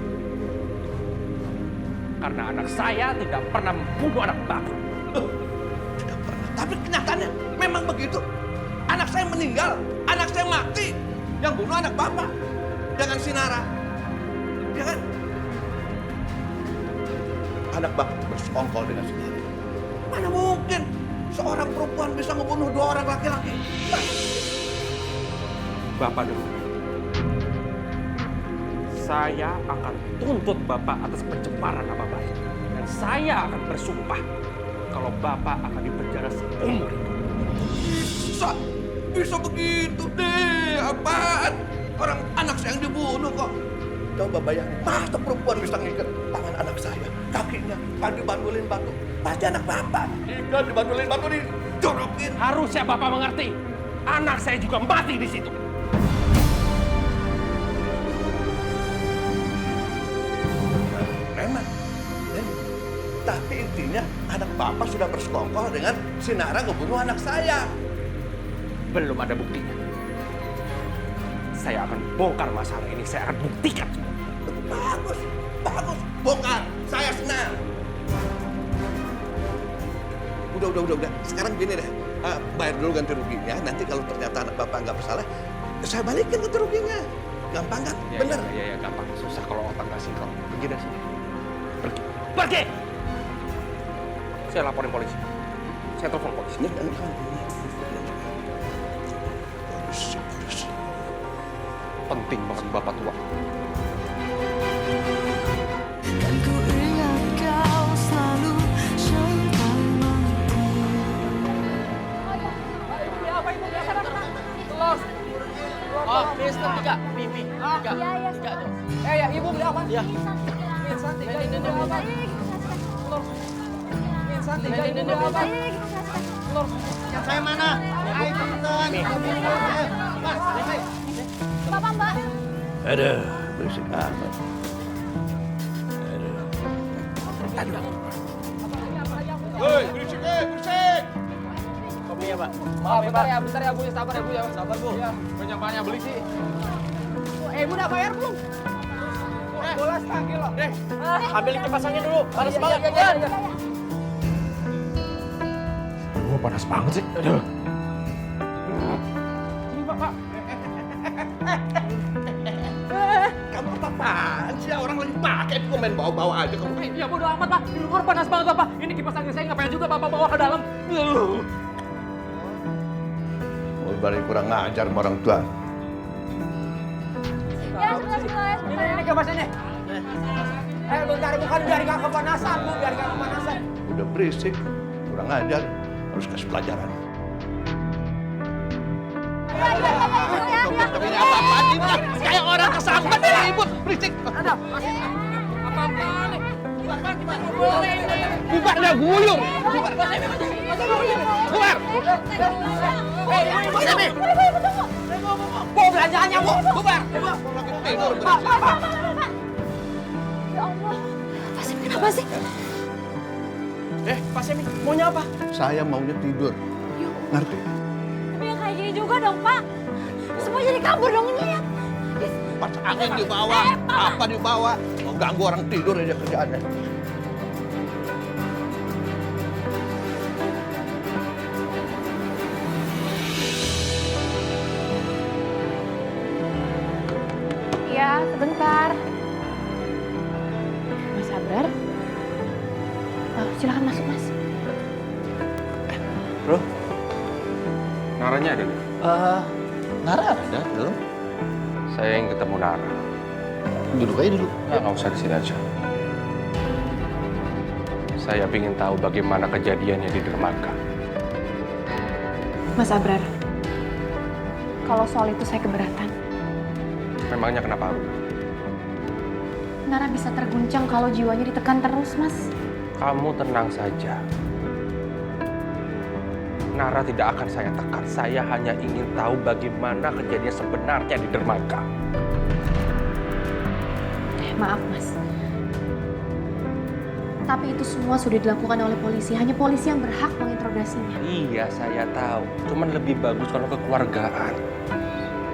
Karena anak saya tidak pernah membunuh anak Bapak. Tidak pernah. Tapi kenyataannya memang begitu. Anak saya meninggal, anak saya mati. Yang bunuh anak Bapak dengan si Nara. Ya kan? Anak Bapak bersekongkol dengan si Nara. Mana mungkin seorang perempuan bisa membunuh 2 orang laki-laki? Bapak dengar. Saya akan tuntut Bapak atas pencemaran nama baik. Dan saya akan bersumpah kalau Bapak akan dipenjara seumur hidup. Bisa begitu deh. Apaan? Orang anak saya yang dibunuh kok. Coba bayangin, masa perempuan bisa ngikat tangan anak saya, kakinya, kan dibandulin batu. Pasti anak Bapak. Jika dibandulin batu dijorokin. Harusnya Bapak mengerti. Anak saya juga mati di situ. Memang. Tapi intinya anak Bapak sudah bersekongkol dengan si Nara ngebunuh anak saya. Belum ada buktinya. Saya akan bongkar masalah ini. Saya akan buktikan semua. Bagus, bagus. Bongkar. Saya senang. Udah. Sekarang gini deh. Bayar dulu ganti ruginya. Nanti kalau ternyata anak Bapak nggak bersalah, saya balikin ganti ruginya. Gampang kan? Bener? Iya, gampang. Susah kalau otak nggak sinkron. Pergi dari sini. Pergi! Saya laporin polisi. Saya telepon polisi. Penting banget Bapak tua. Kan ku ingat kau selalu sampai mampu. Telur. Oh, Mister 3. Mimi. 3. Iya. 3 tuh. Ya, Ibu beli apa? Iya. Insan 3. Ini apa? Telur. Insan 3. Ini apa? Telur. Yang saya mana? Ayo cepetan. Bapak, Mbak. Aduh, berisik amat. Aduh. Woi, berisik, berisik. Kopi ya, Pak. Maaf, bentar ya, Bu. Sabar ya, Bu ya. Sabar, Bu. Ya, banyak beli sih. Bu udah bayar belum? Bola setengah kilo. Ambilin kipas angin dulu. Panas banget. Iya. Aduh, panas banget sih. Aduh. Ini, Pak. Kamu apaan sih? Orang lagi pakai itu main bawa-bawa aja kamu. Ya bodo amat, Pak. Di luar panas banget, Pak. Ini kipas angin saya ngapain juga Bapak bawa ke dalam. Mau balik kurang ngajar sama orang tua. Ya, sebentar. Ini kipas ini. Bentar, bukan biar gak kepanasan, Bu. Biar gak kepanasan. Udah berisik, kurang ngajar, harus kasih pelajaran. Tapi ini apa-apaan ini? Kayak orang kesambat nih ribut, berisik. Ada, masih apa-apaan nih? Bubar dah guyur. Bubar. Bawa belanjaannya, Bu. Bubar. Tidur Pak. Ya Allah. Kenapa sih? Pak Semi, maunya apa? Saya maunya tidur. Ngerti? Tapi yang kayak gini juga dong, Pak. Semua jadi kabur dong ini ya. Pas angin dibawa, apa dibawa. Mau ganggu orang tidur aja kerjaannya. Iya, sebentar. Mas Abrar. Silakan masuk, Mas. Bro, Naranya ada nih. Nara ada belum? Saya ingin ketemu Nara. Duduk aja dulu. Nggak usah di sini aja. Saya ingin tahu bagaimana kejadiannya di dermaga. Mas Abrar, kalau soal itu saya keberatan. Memangnya kenapa Aruna? Nara bisa terguncang kalau jiwanya ditekan terus, Mas. Kamu tenang saja. Nara tidak akan saya tekan. Saya hanya ingin tahu bagaimana kejadian sebenarnya di dermaga. Maaf, Mas. Tapi itu semua sudah dilakukan oleh polisi. Hanya polisi yang berhak menginterogasinya. Iya, saya tahu. Cuman lebih bagus kalau kekeluargaan.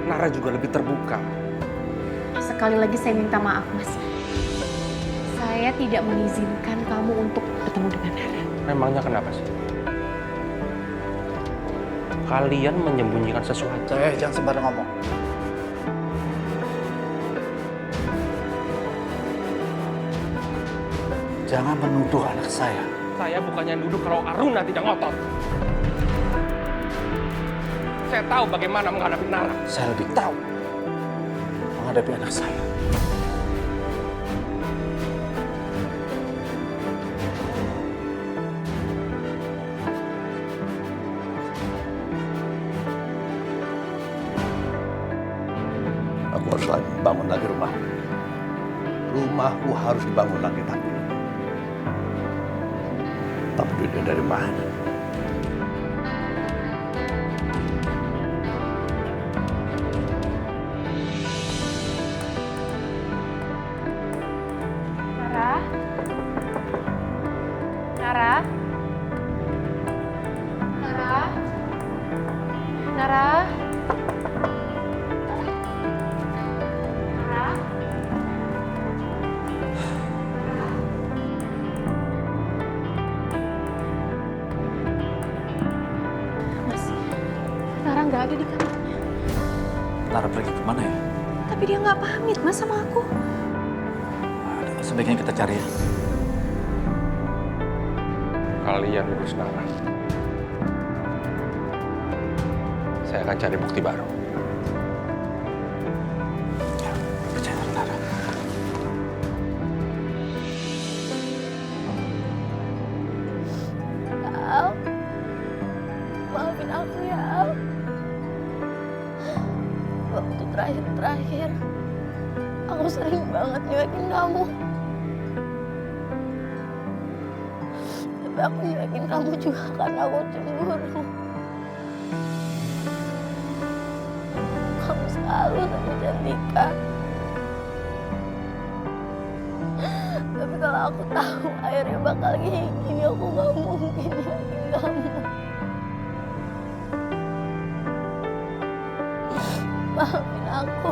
Nara juga lebih terbuka. Sekali lagi saya minta maaf, Mas. Saya tidak mengizinkan kamu untuk bertemu dengan Nara. Memangnya kenapa sih? Kalian menyembunyikan sesuatu. Jangan sembarang ngomong. Jangan menuduh anak saya. Saya bukannya nuduh kalau Aruna tidak ngotot. Saya tahu bagaimana menghadapi Nara. Saya lebih tahu menghadapi anak saya. Aku harus bangun lagi rumah. Rumahku harus dibangun lagi tapi duitnya dari mana? Nara? Nara? Nara? Nara? Nara? Mas, Nara nggak ada di kamarnya. Nara pergi kemana ya? Tapi dia nggak pamit, Mas, sama aku. Sebaiknya kita cari ya. Kalian urus Nara. Saya akan cari bukti baru. Percaya Nara. Al, maafin aku ya, Al. Waktu terakhir, aku sering banget nyuekin kamu. Tapi aku nyuekin kamu juga karena aku cemburu. Kamu selalu sama Cantika. Tapi kalau aku tahu akhirnya bakal kayak gini, aku gak mungkin nyuekin kamu. Maafin aku.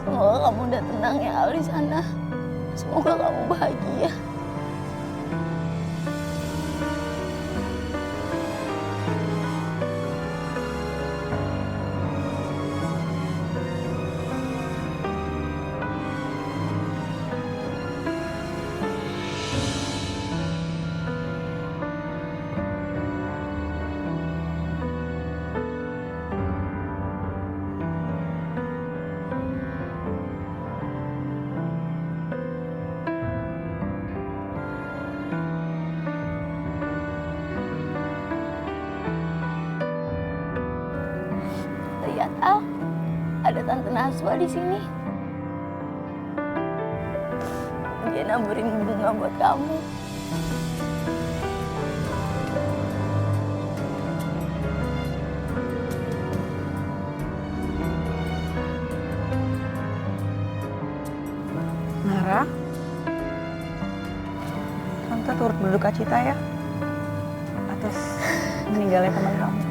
Semoga kamu udah tenang ya, Al, di sana. Semoga kamu bahagia. Lihat, Al, ada Tante Naswa di sini. Dia naburin bunga buat kamu. Nara, Tante turut berduka cita ya atas meninggalnya teman kamu.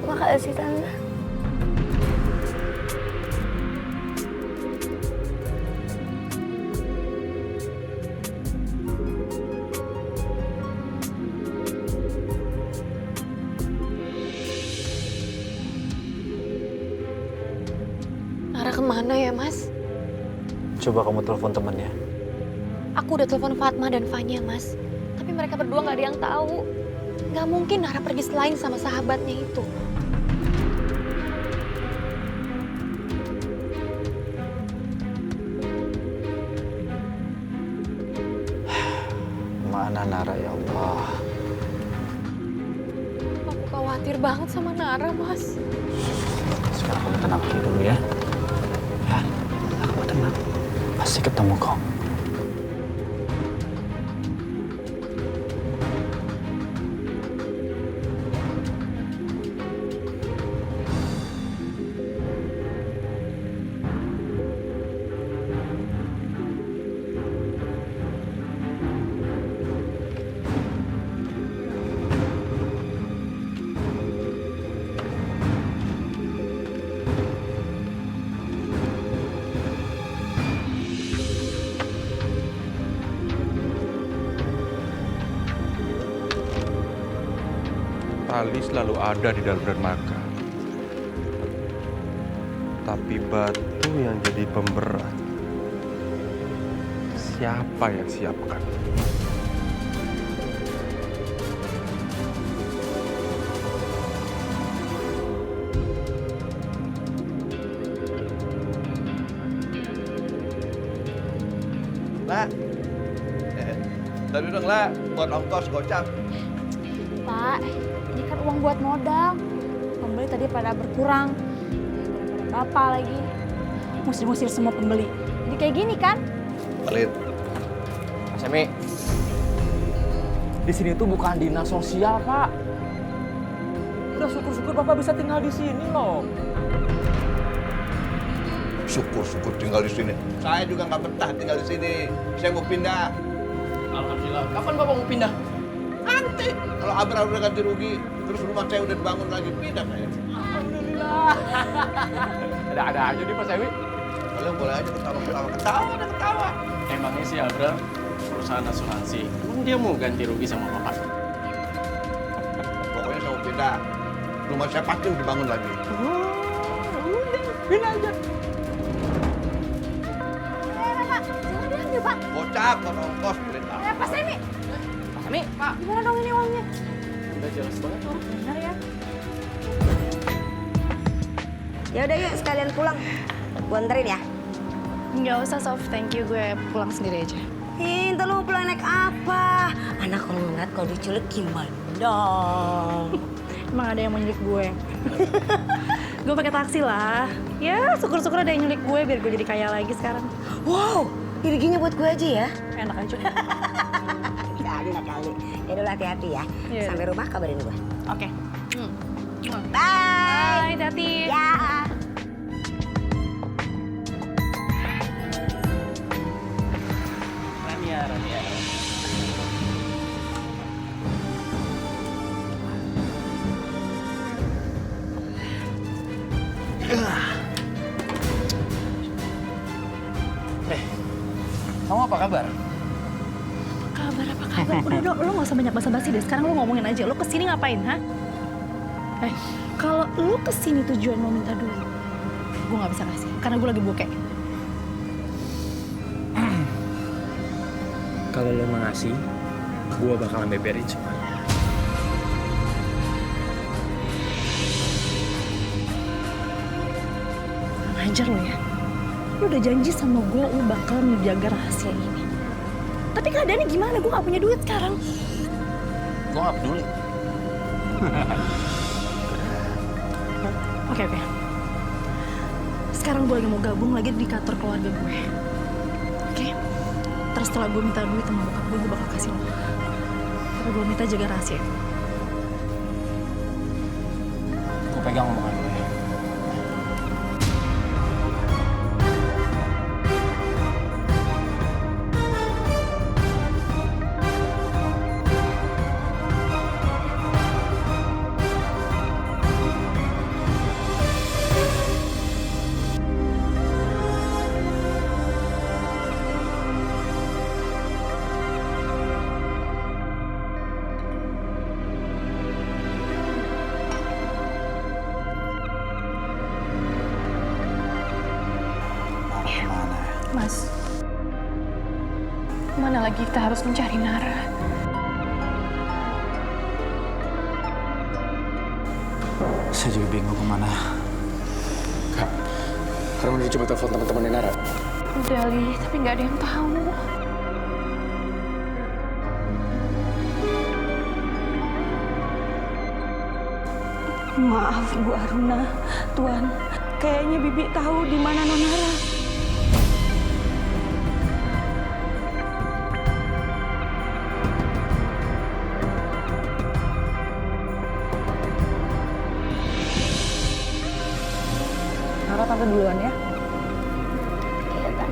Makasih, Tante. Nara kemana ya, Mas? Coba kamu telepon temennya. Aku udah telepon Fatma dan Fanya, Mas. Tapi mereka berdua nggak ada yang tahu. Nggak mungkin Nara pergi selain sama sahabatnya itu. Mana Nara ya Allah? Aku khawatir banget sama Nara, Mas. Sekarang kamu tenang dulu ya. Ya, kamu tenang. Pasti ketemu kok. Ali selalu ada di dalam dermaga. Tapi batu yang jadi pemberat, siapa yang siapkan? Lah, tadi dong lah, buat ongkos gocap. Pak, ini kan uang buat modal. Pembeli tadi pada berkurang. Bapak lagi ngusir-ngusir semua pembeli. Jadi kayak gini kan? Pelit. Mas Emi, di sini tuh bukan dinas sosial, Pak. Udah syukur-syukur Bapak bisa tinggal di sini loh. Syukur-syukur tinggal di sini. Saya juga nggak betah tinggal di sini. Saya mau pindah. Alhamdulillah. Kapan Bapak mau pindah? Nanti. Kalau Abra udah ganti rugi, terus rumah saya udah dibangun lagi, pindah saya. Alhamdulillah. Ada-ada aja nih Mas Emi. Kalian boleh aja ketawa-ketawa. Ketawa dan ketawa. Emangnya si Abra perusahaan asuransi. Emang dia mau ganti rugi sama Bapak? Pokoknya saya mau pindah. Rumah saya pasti dibangun lagi. Udah, pindah aja. Pak, jangan diambil, Pak. Gocap, buat ongkos, perintah. Pak Semi. Mas Emi, Pak. Gimana dong ini uangnya? Udah jelas banget tuh. Benar ya? Ya udah yuk sekalian pulang. Gue anterin ya. Nggak usah, Sof. Thank you. Gue pulang sendiri aja. Ntar lu pulang naik apa? Anak kalau ngeliat kalau diculik gimana dong? Emang ada yang mau nyulik gue? Gue pakai taksi lah. Ya, syukur-syukur ada yang nyulik gue biar gue jadi kaya lagi sekarang. Wow, diriginya buat gue aja ya. Enak aja. Kali lah kali. Ya udah hati-hati ya. Iya. Sampai rumah kabarin gue. Oke. Bye. Bye, hati-hati. Ya. Rania. Kamu apa kabar? Kabar apa kabar? Udah, lo nggak usah banyak basa-basi deh. Sekarang lo ngomongin aja. Lo kesini ngapain, ha? Kalau lo kesini tujuan mau minta duit, gue nggak bisa kasih. Karena gue lagi bokeh. Kalau lo mau ngasih, gue bakalan beberin semuanya. Kurang ajar lo ya. Lo udah janji sama gue, lo bakal menjaga rahasia ini. Tapi keadaannya gimana? Gue gak punya duit sekarang. Gue gak peduli. Oke. Sekarang gue lagi mau gabung lagi di kantor keluarga gue. Oke? Terus setelah gue minta duit sama bokap gue bakal kasih lo. Tapi gue minta jaga rahasia. Gue pegang omongan gue. Mas, mana lagi kita harus mencari Nara? Saya juga bingung kemana. Kak, kamu udah coba telepon teman-temannya Nara? Udah, Li, tapi nggak ada yang tahu. Maaf, Bu Aruna. Tuan, kayaknya Bibi tahu di mana Nonara. Nara tante duluan ya. Iya, Kak.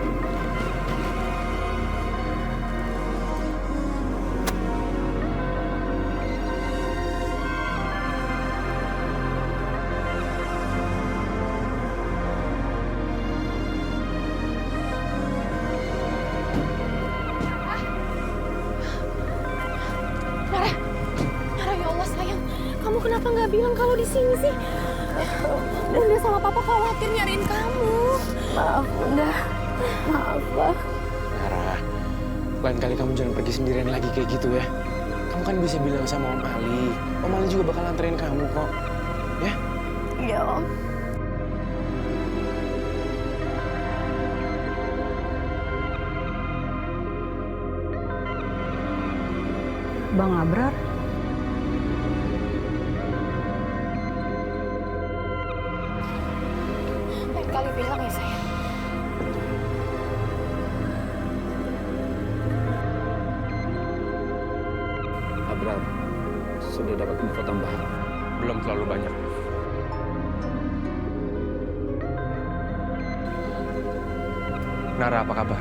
Nara, ya Allah sayang, kamu kenapa kalau di sini sih? Bunda sama Papa khawatir nyariin kamu. Maaf Bunda, maaf Pak. Nara, lain kali kamu jangan pergi sendirian lagi kayak gitu ya. Kamu kan bisa bilang sama Om Ali. Om Ali juga bakal anterin kamu kok. Ya? Iya Om. Bang Abrar? Lain kali bilang ya sayang. Abrar, sudah dapat info tambahan? Belum terlalu banyak. Nara, apa kabar?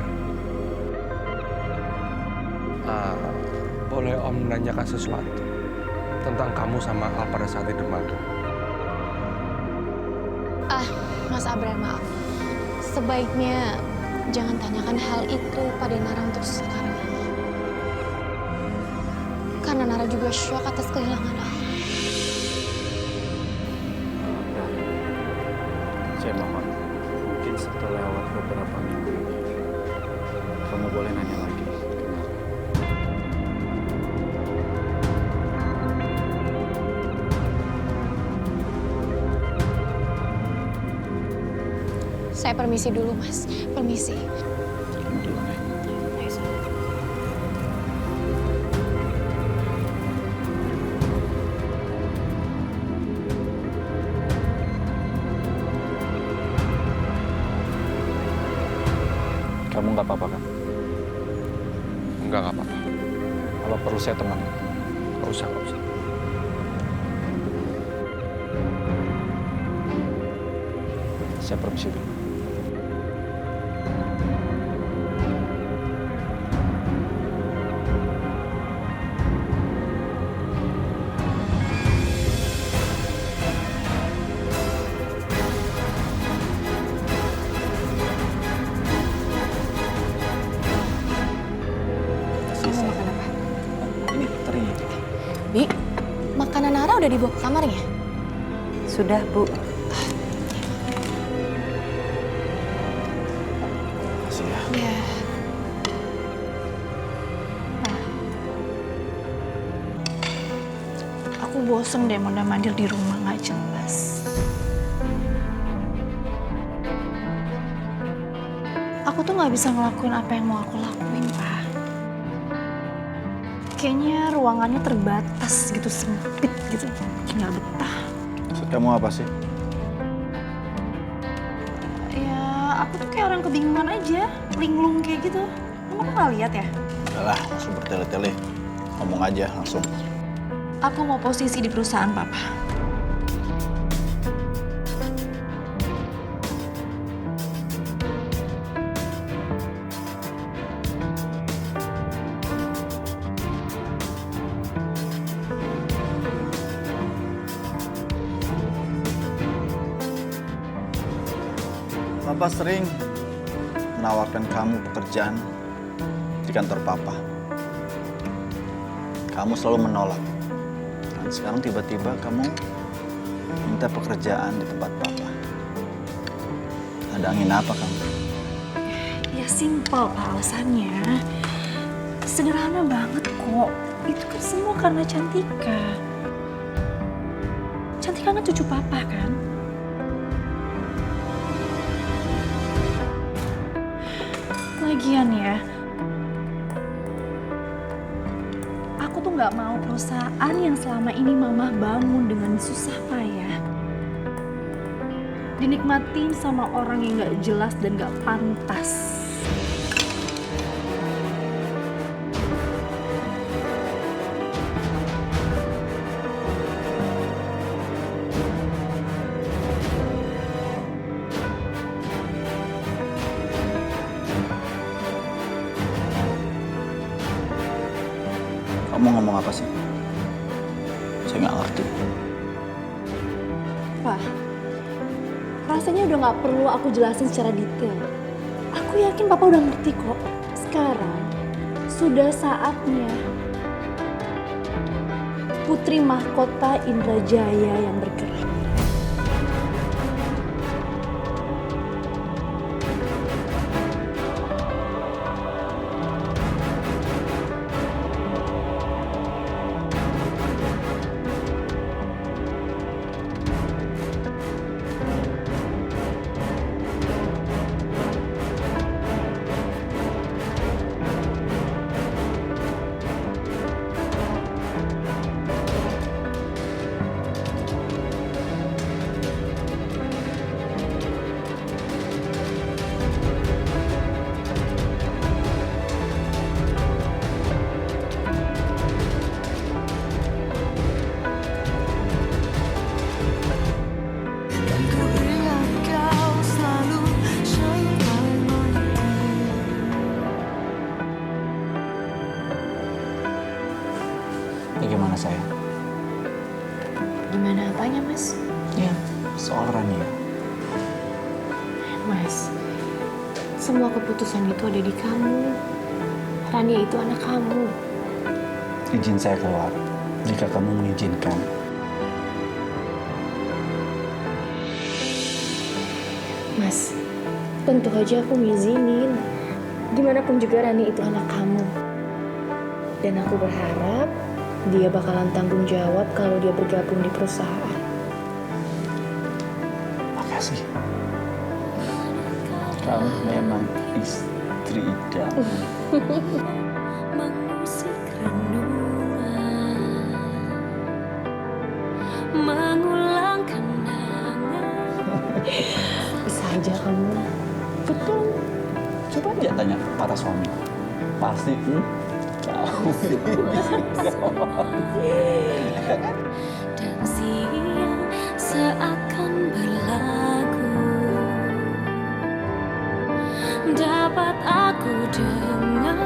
Boleh Om menanyakan sesuatu tentang kamu sama Al pada saat di dermaga? Mas Abrar, maaf. Sebaiknya jangan tanyakan hal itu pada Nara untuk sekarang ini. Karena Nara juga syok atas kehilangan Al. Saya mohon, mungkin setelah lewat beberapa minggu ini, kamu boleh nanya lagi. Saya permisi dulu, Mas. Permisi. Kamu nggak apa-apa kan? Enggak apa-apa. Kalau perlu saya temani. Nggak usah, nggak usah. Saya permisi dulu. Kamu makan apa? Ini teri. Bi, makanan Nara udah dibawa ke kamarnya? Sudah, Bu. Makasih ya. Ya. Aku bosen deh mondar-mandir di rumah nggak jelas. Aku tuh nggak bisa ngelakuin apa yang mau aku lakuin, Pak. Kayaknya ruangannya terbatas gitu, sempit gitu, nggak betah. Maksud kamu apa sih? Ya, aku tuh kayak orang kebingungan aja, linglung kayak gitu. Kamu nggak lihat ya? Udahlah, langsung bertele-tele. Ngomong aja langsung. Aku mau posisi di perusahaan Papa. Papa sering menawarkan kamu pekerjaan di kantor Papa. Kamu selalu menolak. Dan sekarang tiba-tiba kamu minta pekerjaan di tempat Papa. Ada angin apa kamu? Ya simpel Pak alasannya. Sederhana banget kok. Itu kan semua karena Cantika. Cantika kan cucu Papa kan? Lagian ya, aku tuh nggak mau perusahaan yang selama ini Mama bangun dengan susah payah dinikmatin sama orang yang nggak jelas dan nggak pantas. Kamu ngomong apa sih? Saya nggak ngerti. Pak, rasanya udah nggak perlu aku jelasin secara detail. Aku yakin Papa udah ngerti kok. Sekarang sudah saatnya putri mahkota Indrajaya yang bergerak. Ini gimana sayang? Gimana apanya, Mas? Ya, soal Rania. Mas, semua keputusan itu ada di kamu. Rania itu anak kamu. Izin saya keluar, jika kamu mengizinkan. Mas, tentu aja aku ngizinin. Gimana pun juga Rani itu anak kamu. Dan aku berharap dia bakalan tanggung jawab kalau dia bergabung di perusahaan. Makasih. Kamu memang istri idaman. Mengusik renungan, mengulang kenangan. Bisa aja kamu. Betul. Coba aja tanya para suami. Pasti tahu. Dan siang seakan berlagu, dapat aku dengar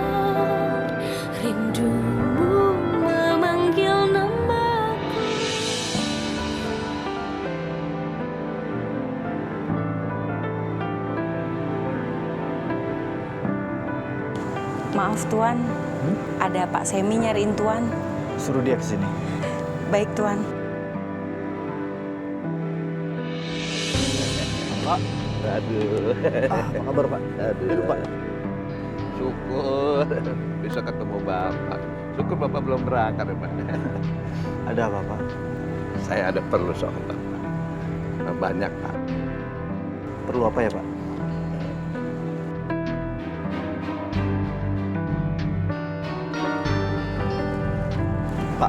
rindumu memanggil namaku. Maaf Tuan, ada Pak Semi nyariin Tuan. Suruh dia ke sini. Baik Tuan. Pak, aduh. Apa kabar Pak? Aduh, Pak. Syukur bisa ketemu Bapak. Syukur Bapak belum berangkat ya Pak. Ada apa Pak? Saya ada perlu soal Bapak. Banyak Pak. Perlu apa ya Pak?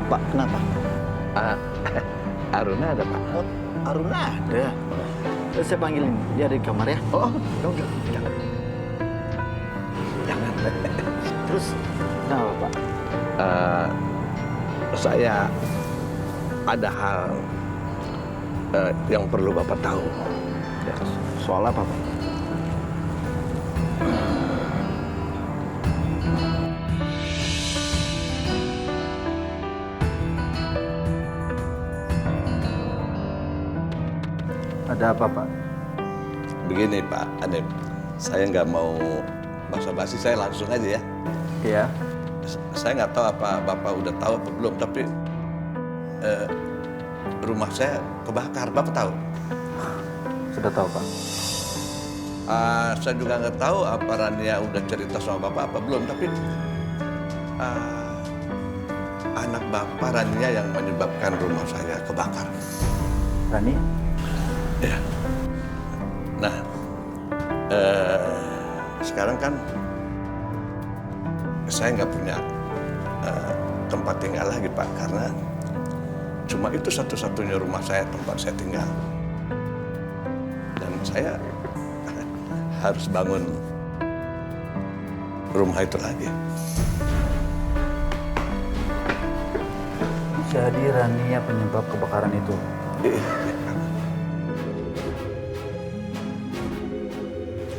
Pak, kenapa? Aruna ada Pak. Oh, Aruna ada. Saya panggilin dia ada di kamar ya. Oh, enggak, jangan. Jangan. Terus kenapa Pak? Saya ada hal yang perlu Bapak tahu. Ya, soal apa Pak? Ada apa Pak? Begini Pak Adep, saya nggak mau basa-basi, saya langsung aja ya. Iya. Saya nggak tahu apa Bapak udah tahu apa belum, tapi rumah saya kebakar, Bapak tahu? Sudah tahu Pak. Saya juga nggak tahu apa Rania udah cerita sama Bapak apa belum, tapi anak Bapak Rania yang menyebabkan rumah saya kebakar. Rania? Ya. Nah, sekarang kan saya nggak punya tempat tinggal lagi Pak, karena cuma itu satu-satunya rumah saya, tempat saya tinggal. Dan saya harus bangun rumah itu lagi. Jadi Rania penyebab kebakaran itu?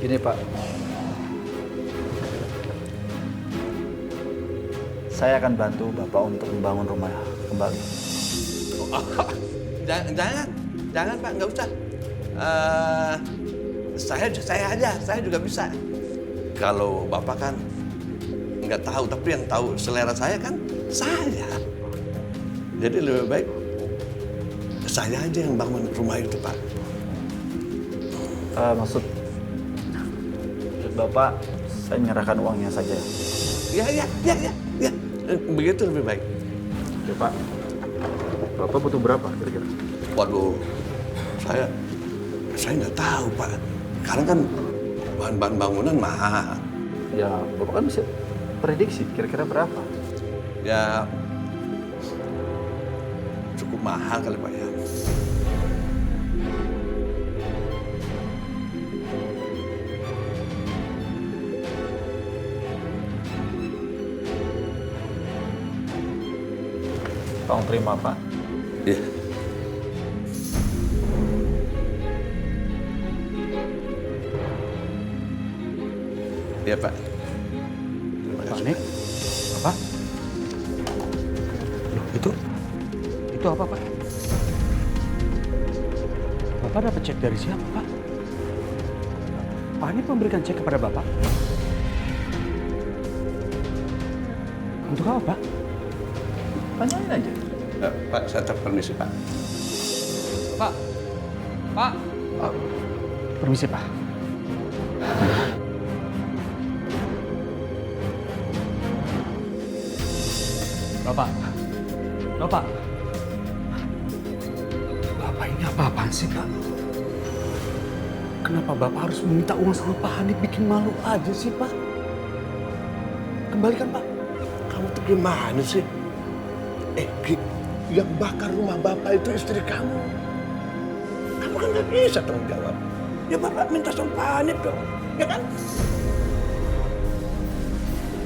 Gini Pak, saya akan bantu Bapak untuk membangun rumah kembali. Jangan Pak, nggak usah. Saya juga bisa. Kalau Bapak kan nggak tahu, tapi yang tahu selera saya kan saya. Jadi lebih baik saya aja yang bangun rumah itu, Pak. Maksud Bapak, saya menyerahkan uangnya saja. Ya. Begitu lebih baik. Oke, Pak. Bapak butuh berapa kira-kira? Waduh, saya nggak tahu, Pak. Karena kan bahan-bahan bangunan mahal. Ya, Bapak kan bisa prediksi kira-kira berapa? Ya, cukup mahal kali, Pak ya. Tolong terima, Pak. Iya. Iya, Pak. Terima kasih. Nik, apa? Loh, itu apa, Pak? Bapak dapat cek dari siapa, Pak? Pak Hanif memberikan cek kepada Bapak? Untuk apa, Pak? Tanyain aja. Pak, saya permisi, Pak. Pak. Permisi, Pak. Bapak. Bapak ini apa-apaan sih, Pak? Kenapa Bapak harus meminta uang sama Pak Hanif? Bikin malu aja sih, Pak. Kembalikan, Pak. Kamu tuh gimana sih? Ki, yang bakar rumah Bapak itu istri kamu. Kamu kan nggak bisa tanggung jawab. Ya Bapak minta sama Pak Hanif dong, ya kan?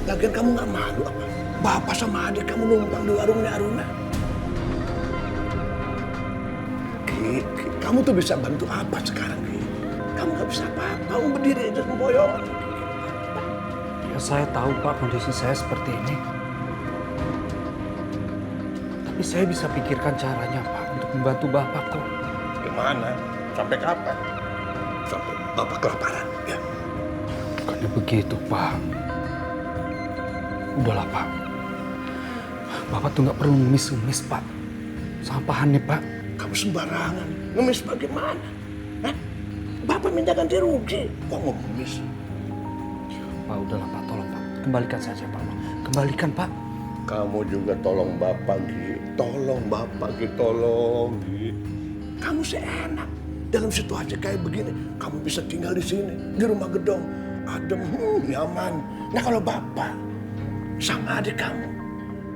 Lagian kamu nggak malu apa? Bapak sama adik kamu numpang di warungnya Aruna. Ki, kamu tuh bisa bantu apa sekarang, Ki? Kamu nggak bisa apa-apa, kamu berdiri aja semboyongan. Ya saya tahu, Pak, kondisi saya seperti ini. Tapi saya bisa pikirkan caranya, Pak, untuk membantu Bapak kok. Gimana? Sampai kapan? Sampai Bapak kelaparan, ya? Bukannya begitu, Pak. Udahlah, Pak. Bapak tuh nggak perlu ngemis-ngemis, Pak. Sama Pak Hanif, Pak. Kamu sembarangan. Ngemis bagaimana? Hah? Bapak minta ganti rugi. Kok ngemis? Pak, udahlah, Pak. Tolong, Pak. Kembalikan saja, Pak. Kembalikan, Pak. Kamu juga tolong Bapak, Gi. Tolong Bapak, Gi. Tolong, Gi. Kamu seenak. Dalam situasi kayak begini, kamu bisa tinggal di sini. Di rumah gedung. Adem, nyaman. Nah kalau Bapak sama adik kamu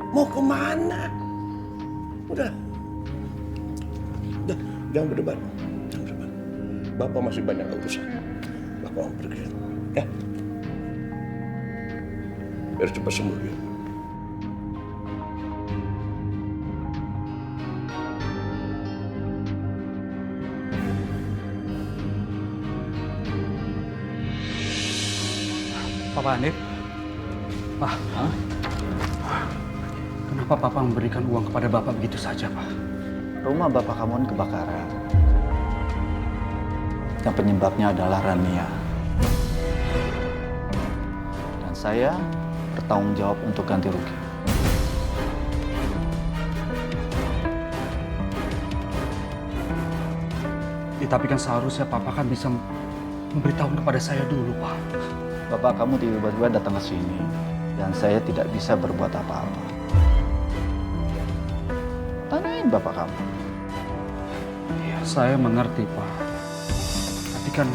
mau kemana? Udah, jangan berdebat. Bapak masih banyak urusan. Bapak mau pergi. Ya. Biar cepat sembuh ya. Papa Hanif? Pak, kenapa Papa memberikan uang kepada Bapak begitu saja, Pak? Rumah Bapak kamu kebakaran. Yang penyebabnya adalah Rania. Dan saya bertanggung jawab untuk ganti rugi. Ya, tapi kan seharusnya Papa kan bisa memberitahu kepada saya dulu, Pak. Bapak kamu tiba-tiba datang ke sini dan saya tidak bisa berbuat apa-apa. Tanyain Bapak kamu. Ya, saya mengerti, Pak. Tapi kan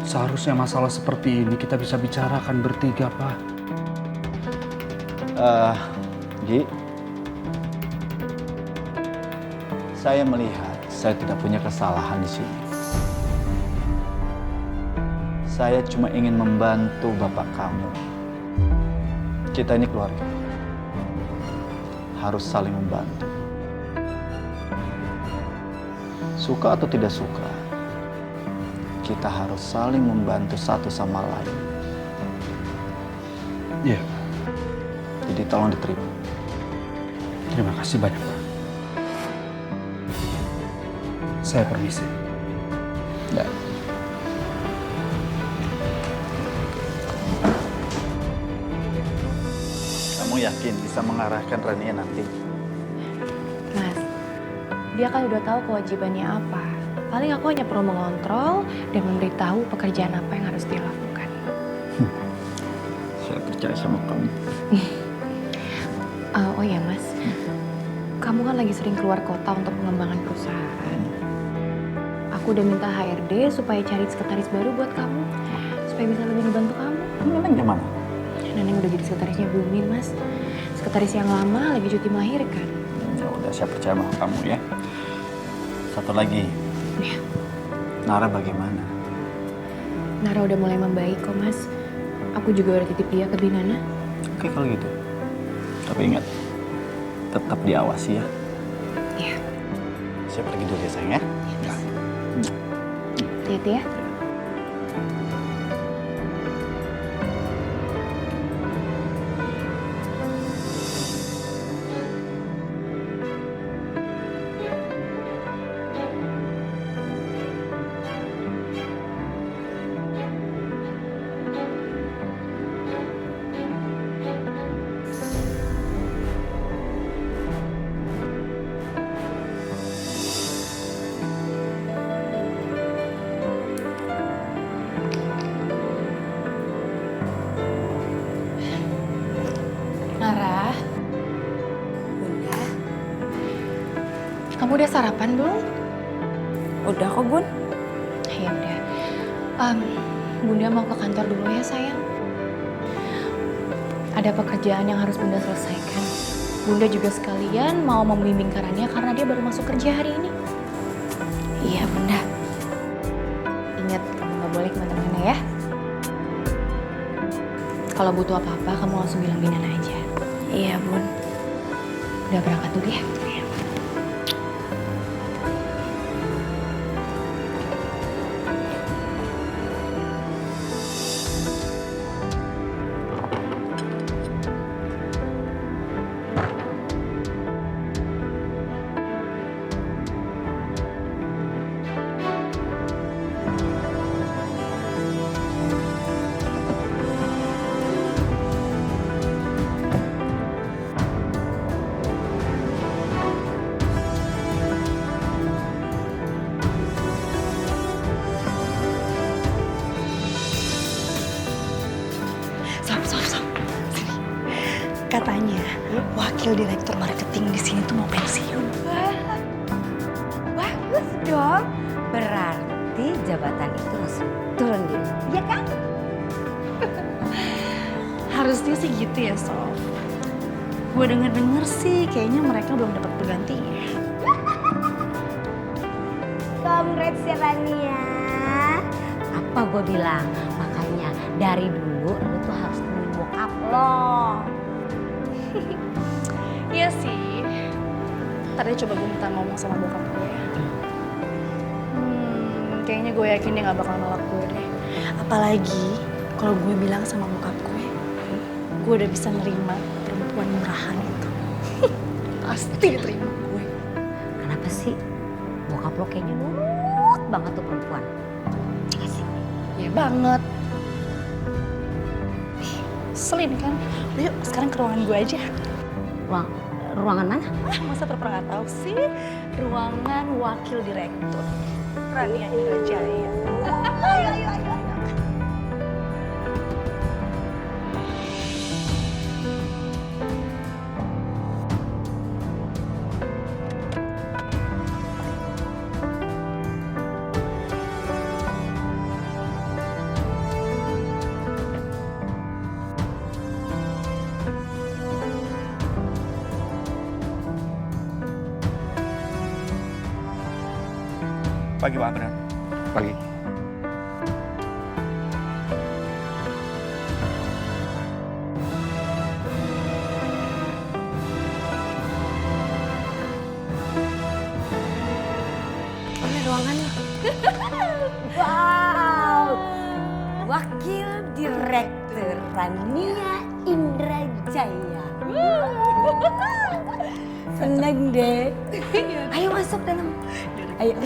seharusnya masalah seperti ini kita bisa bicarakan bertiga, Pak. Gi, saya melihat saya tidak punya kesalahan di sini. Saya cuma ingin membantu Bapak kamu. Kita ini keluarga. Harus saling membantu. Suka atau tidak suka, kita harus saling membantu satu sama lain. Iya. Jadi tolong diterima. Terima kasih banyak, Pak. Saya permisi. Ya. Kamu yakin bisa mengarahkan Rania nanti? dia kan udah tahu kewajibannya apa. Paling aku hanya perlu mengontrol dan memberitahu pekerjaan apa yang harus dia lakukan. Saya percaya sama kamu. Oh ya Mas, kamu kan lagi sering keluar kota untuk pengembangan perusahaan. Aku udah minta HRD supaya cari sekretaris baru buat kamu, supaya bisa lebih ngebantu kamu. Neneng gimana? Neneng udah jadi sekretarisnya Bumin Mas. Sekretaris yang lama lagi cuti melahirkan. Ya udah, saya percaya sama kamu ya. Satu lagi. Ya. Nara bagaimana? Nara udah mulai membaik kok Mas. Aku juga udah titip dia ke Binana. Oke kalau gitu. Tapi ingat, tetap diawasi ya. Iya. Saya pergi dulu ya sayang ya. Ya. Hati-hati ya. Nara, Bunda, kamu udah sarapan belum? Udah kok, Bun. Ya udah. Bunda mau ke kantor dulu ya sayang. Ada pekerjaan yang harus Bunda selesaikan. Bunda juga sekalian mau membimbing Karania karena dia baru masuk kerja hari ini. Iya Bunda. Ingat, kamu gak boleh kemana-mana ya. Kalau butuh apa-apa, kamu langsung bilang Binana aja. Iya, Bun. Udah berangkat dulu ya. Sob. Sini. Katanya wakil direktur marketing di sini tuh mau pensiun. Bagus dong. Berarti jabatan itu langsung turun dia. Iya kan? Harusnya sih gitu ya, Sob. Gue denger sih kayaknya mereka belum dapat penggantinya. Congrats ya Rania. Apa gue bilang? Makanya dari dulu lu tuh harus temuin bokap lo. Iya sih. Tadi coba gue minta ngomong sama bokap gue. Kayaknya gue yakin dia gak bakal nolak gue deh. Apalagi kalau gue bilang sama bokap gue udah bisa nerima perempuan murahan itu. Pasti diterima gue. Kenapa sih? Bokap lo kayaknya nurut banget tuh perempuan. Asik. Ya banget. Selin kan? Udah yuk sekarang ke ruangan gue aja. Ruangan mana? Masa pernah gak tahu sih? Ruangan wakil direktur. Rania Indrajaya. Ayo. Pagi Pak Abrar. Pagi. Ini ruangannya. Wow. Wakil Direktur Rania Indrajaya. Seneng deh. Ayo masuk dalam. Ayo.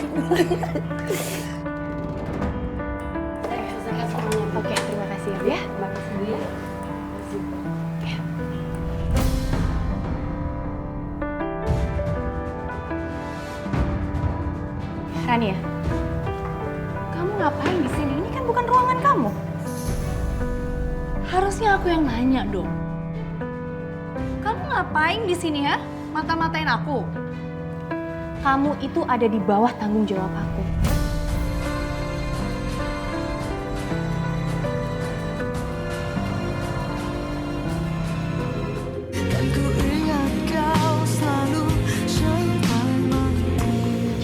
Oke, terima kasih ya. Terima kasih ya. Rania, kamu ngapain di sini? Ini kan bukan ruangan kamu. Harusnya aku yang nanya dong. Kamu ngapain di sini ya? Mata-matain aku. Kamu itu ada di bawah tanggung jawab aku.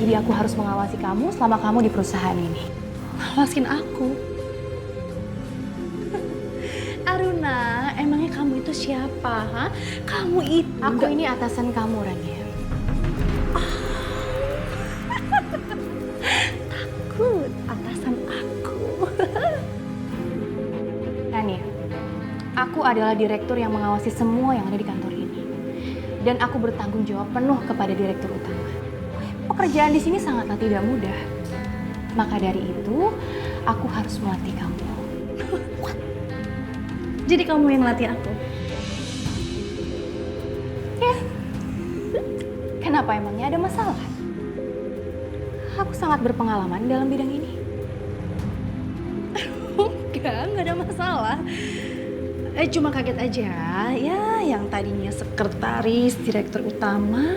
Jadi aku harus mengawasi kamu selama kamu di perusahaan ini. Ngawasin aku. Aruna, emangnya kamu itu siapa? Ha? Kamu itu... Aku ini atasan kamu, Rania. Takut atasan aku. Rania, aku adalah direktur yang mengawasi semua yang ada di kantor ini. Dan aku bertanggung jawab penuh kepada direktur utama. Pekerjaan di sini sangatlah tidak mudah. Maka dari itu, aku harus melatih kamu. Jadi kamu yang melatih aku? Ya. Kenapa emangnya ada masalah? Aku sangat berpengalaman dalam bidang ini. Enggak ada masalah. Cuma kaget aja, ya yang tadinya sekretaris direktur utama,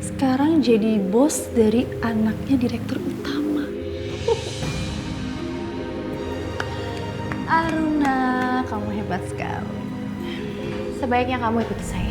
sekarang jadi bos dari anaknya direktur utama. Aruna, kamu hebat sekali. Sebaiknya kamu ikuti saya.